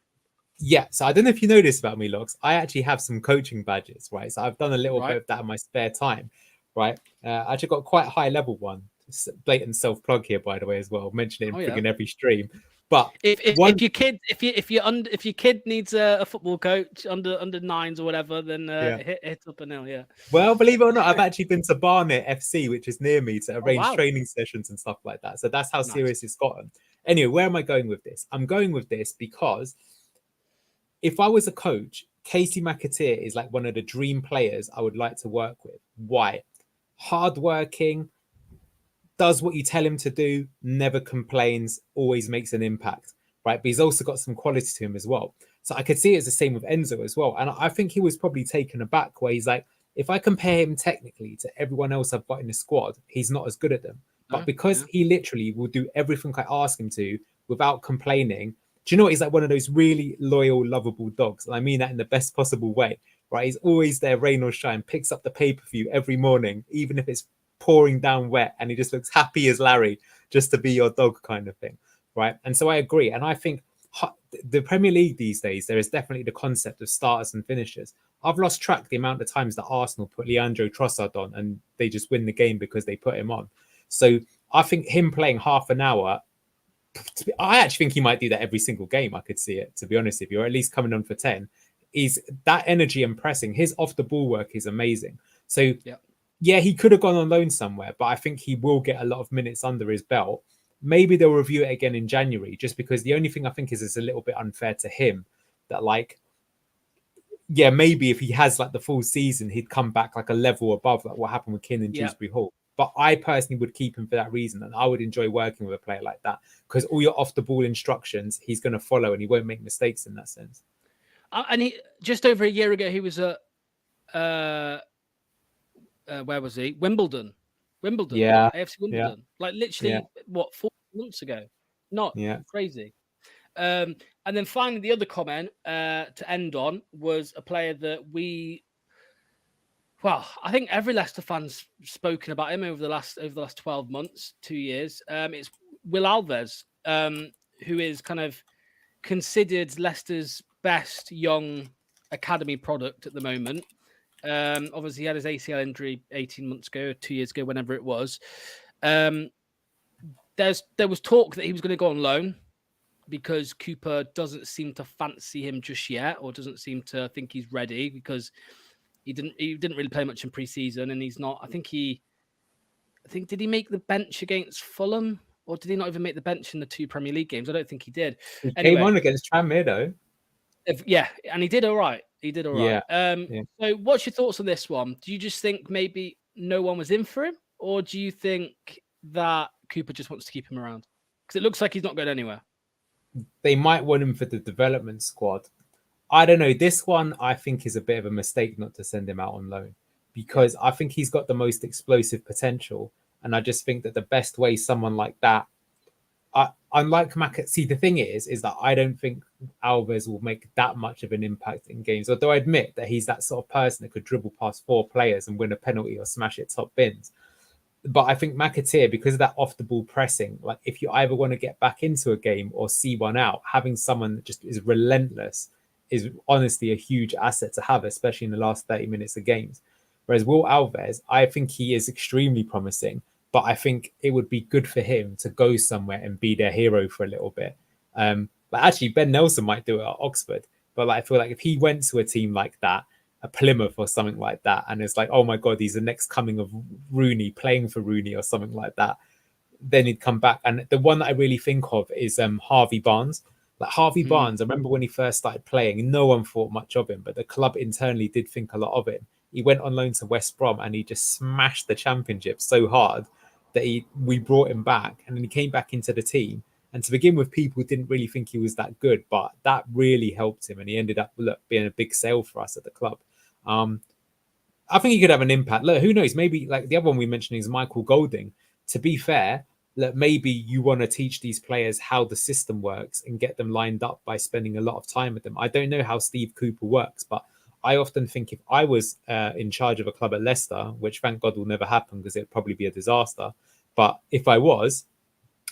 Yeah, so I don't know if you know this about me, Lox. I actually have some coaching badges, right? So I've done a little bit of that in my spare time, right? I actually got quite a high level one. Blatant self plug here, by the way, as well. Mention it in every stream. But if your kid needs a football coach under 9s or whatever, then hit up a nail. Yeah. Well, believe it or not, I've actually been to Barnet FC, which is near me, to arrange training sessions and stuff like that. So that's how serious it's gotten. Anyway, where am I going with this? I'm going with this because if I was a coach, Casey McAteer is like one of the dream players I would like to work with. Why? Hardworking, does what you tell him to do, never complains, always makes an impact, right? But he's also got some quality to him as well. So I could see it as the same with Enzo as well. And I think he was probably taken aback where he's like, if I compare him technically to everyone else I've got in the squad, he's not as good at them. But because he literally will do everything I ask him to without complaining, do you know what? He's like one of those really loyal, lovable dogs. And I mean that in the best possible way, right? He's always there, rain or shine, picks up the paper for you every morning, even if it's pouring down wet, and he just looks happy as Larry just to be your dog kind of thing, right? And so I agree. And I think the Premier League these days, there is definitely the concept of starters and finishers. I've lost track the amount of times that Arsenal put Leandro Trossard on and they just win the game because they put him on. So I think him playing half an hour, I actually think he might do that every single game. I could see it, to be honest, if you're at least coming on for 10. Is that energy and pressing, his off the ball work is amazing. So yeah, he could have gone on loan somewhere, but I think he will get a lot of minutes under his belt. Maybe they'll review it again in January, just because the only thing I think is it's a little bit unfair to him that, like, yeah, maybe if he has like the full season, he'd come back like a level above like what happened with King and Dewsbury Hall. But I personally would keep him for that reason. And I would enjoy working with a player like that because all your off the ball instructions, he's going to follow and he won't make mistakes in that sense. And he just over a year ago, he was at where was he? Wimbledon, Yeah, AFC Wimbledon. Like literally, what, 4 months ago? Not crazy. And then finally, the other comment to end on was a player that I think every Leicester fan's spoken about him over the last 12 months, 2 years. It's Will Alves, who is kind of considered Leicester's best young academy product at the moment. Obviously, he had his ACL injury 18 months ago, 2 years ago, whenever it was. There was talk that he was going to go on loan because Cooper doesn't seem to fancy him just yet, or doesn't seem to think he's ready because he didn't really play much in pre-season, and he's not. I think did he make the bench against Fulham, or did he not even make the bench in the 2 Premier League games? I don't think he did. He came on against Tranmere though. Yeah, and he did all right. Yeah. So what's your thoughts on this one? Do you just think maybe no one was in for him, or do you think that Cooper just wants to keep him around? Because it looks like he's not going anywhere. They might want him for the development squad. I don't know. This one, I think, is a bit of a mistake not to send him out on loan because I think he's got the most explosive potential. And I just think that the best way someone like that, unlike Mac, see, the thing is that I don't think Alves will make that much of an impact in games. Although I admit that he's that sort of person that could dribble past 4 players and win a penalty or smash it top bins. But I think McAteer, because of that off the ball pressing, like if you either want to get back into a game or see one out, having someone that just is relentless is honestly a huge asset to have, especially in the last 30 minutes of games. Whereas Will Alves, I think he is extremely promising, but I think it would be good for him to go somewhere and be their hero for a little bit. But actually, Ben Nelson might do it at Oxford. But like, I feel like if he went to a team like that, a Plymouth or something like that, and it's like, oh my God, he's the next coming of Rooney, playing for Rooney or something like that, then he'd come back. And the one that I really think of is Harvey Barnes. Like Harvey Barnes, I remember when he first started playing, no one thought much of him, but the club internally did think a lot of him. He went on loan to West Brom and he just smashed the Championship so hard that we brought him back, and then he came back into the team. And to begin with, people didn't really think he was that good, but that really helped him, and he ended up being a big sale for us at the club. I think he could have an impact. Look, who knows? Maybe like the other one we mentioned is Michael Golding. To be fair, look, maybe you want to teach these players how the system works and get them lined up by spending a lot of time with them. I don't know how Steve Cooper works, but I often think if I was in charge of a club at Leicester, which thank God will never happen because it'd probably be a disaster. But if I was,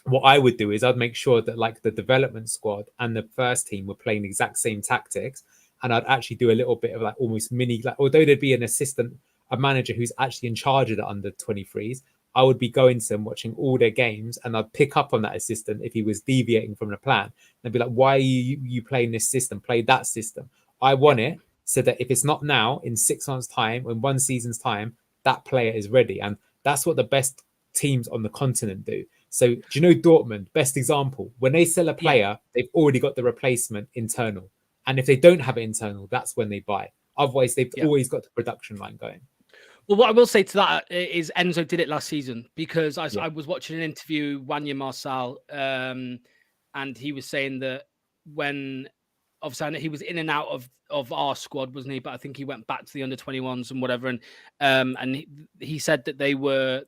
what I would do is I'd make sure that like the development squad and the first team were playing the exact same tactics. And I'd actually do a little bit of like almost mini, like, although there'd be an assistant, a manager who's actually in charge of the under 23s, I would be going to them, watching all their games, and I'd pick up on that assistant if he was deviating from the plan. And I'd be like, why are you playing this system? Play that system. I want it so that if it's not now, in 6 months' time, in 1 season's time, that player is ready. And that's what the best teams on the continent do. So do you know Dortmund, best example, when they sell a player, they've already got the replacement internal. And if they don't have it internal, that's when they buy. Otherwise, they've always got the production line going. Well, what I will say to that is Enzo did it last season because I was watching an interview, Wanya Marçal, and he was saying that when, obviously, he was in and out of our squad, wasn't he? But I think he went back to the under 21s and whatever. And he said that they were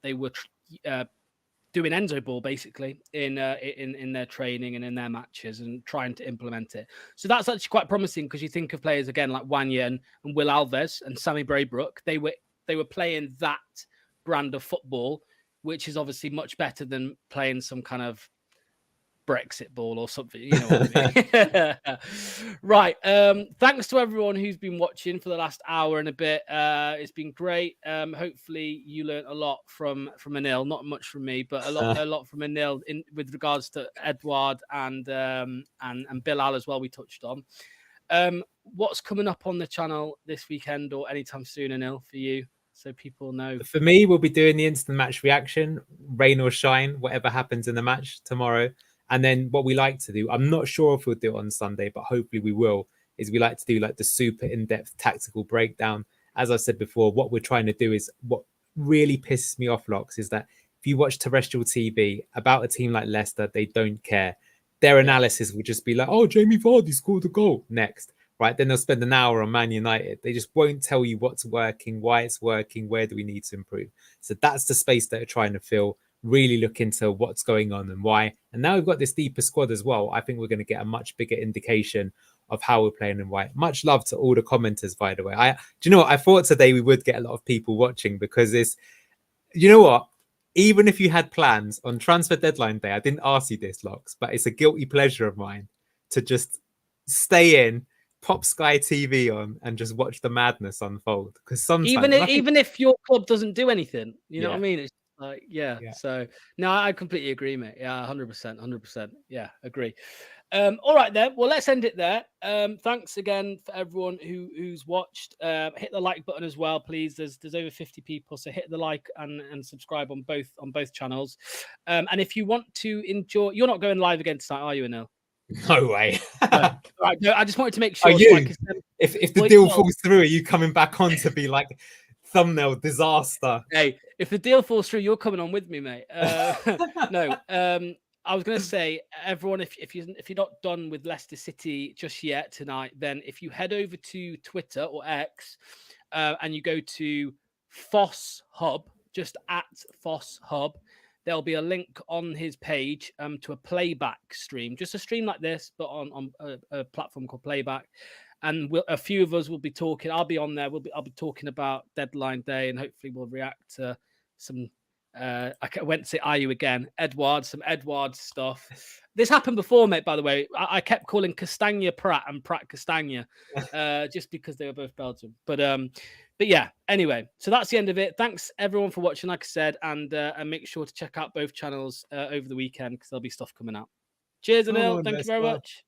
doing Enzo ball basically in their training and in their matches and trying to implement it. So that's actually quite promising because you think of players again like Wanya and Will Alves and Sammy Braybrook. They were playing that brand of football, which is obviously much better than playing some kind of Brexit ball or something, you know what I mean? Right. Thanks to everyone who's been watching for the last hour and a bit. It's been great. Hopefully you learned a lot from Anil, not much from me, but a lot from Anil in with regards to Edward and Bilal as well. We touched on. What's coming up on the channel this weekend or anytime soon, Anil, for you, so people know? For me, we'll be doing the instant match reaction, rain or shine, whatever happens in the match tomorrow. And then what we like to do, I'm not sure if we'll do it on Sunday, but hopefully we will, is we like to do like the super in-depth tactical breakdown. As I said before, what we're trying to do is what really pisses me off, Locks, is that if you watch terrestrial TV about a team like Leicester, they don't care. Their analysis will just be like, oh, Jamie Vardy scored a goal next. Right, then they'll spend an hour on Man United. They just won't tell you what's working, why it's working, where do we need to improve. So that's the space that they're trying to fill. Really look into what's going on and why. And now we've got this deeper squad as well. I think we're going to get a much bigger indication of how we're playing and why. Much love to all the commenters, by the way. Do you know what? I thought today we would get a lot of people watching because it's, you know what? Even if you had plans on transfer deadline day, I didn't ask you this, Locks, but it's a guilty pleasure of mine to just stay in, pop Sky TV on and just watch the madness unfold. Because sometimes even if your club doesn't do anything, you know what I mean? It's like, yeah. So no, I completely agree, mate. Yeah, 100%. Yeah, agree. All right then. Well, let's end it there. Thanks again for everyone who's watched. Hit the like button as well, please. There's over 50 people, so hit the like and subscribe on both channels. And if you want to enjoy, you're not going live again tonight, are you, Anil? No way. No. Right, no, I just wanted to make sure. Are you? If the deal falls through, are you coming back on to be like thumbnail disaster? Hey, if the deal falls through, you're coming on with me, mate. No, I was going to say, everyone, if you're not done with Leicester City just yet tonight, then if you head over to Twitter or X and you go to Foss Hub, just at Foss Hub, there'll be a link on his page to a playback stream, just a stream like this, but on a platform called Playback. And a few of us will be talking. I'll be on there. I'll be talking about deadline day, and hopefully we'll react to some. I went to say "Are you again?" Some Edward stuff. This happened before, mate. By the way, I kept calling Castagna Pratt and Pratt Castagna, just because they were both Belgian. But yeah. Anyway, so that's the end of it. Thanks everyone for watching. Like I said, and make sure to check out both channels over the weekend because there'll be stuff coming out. Cheers, Anil. Thank you very much.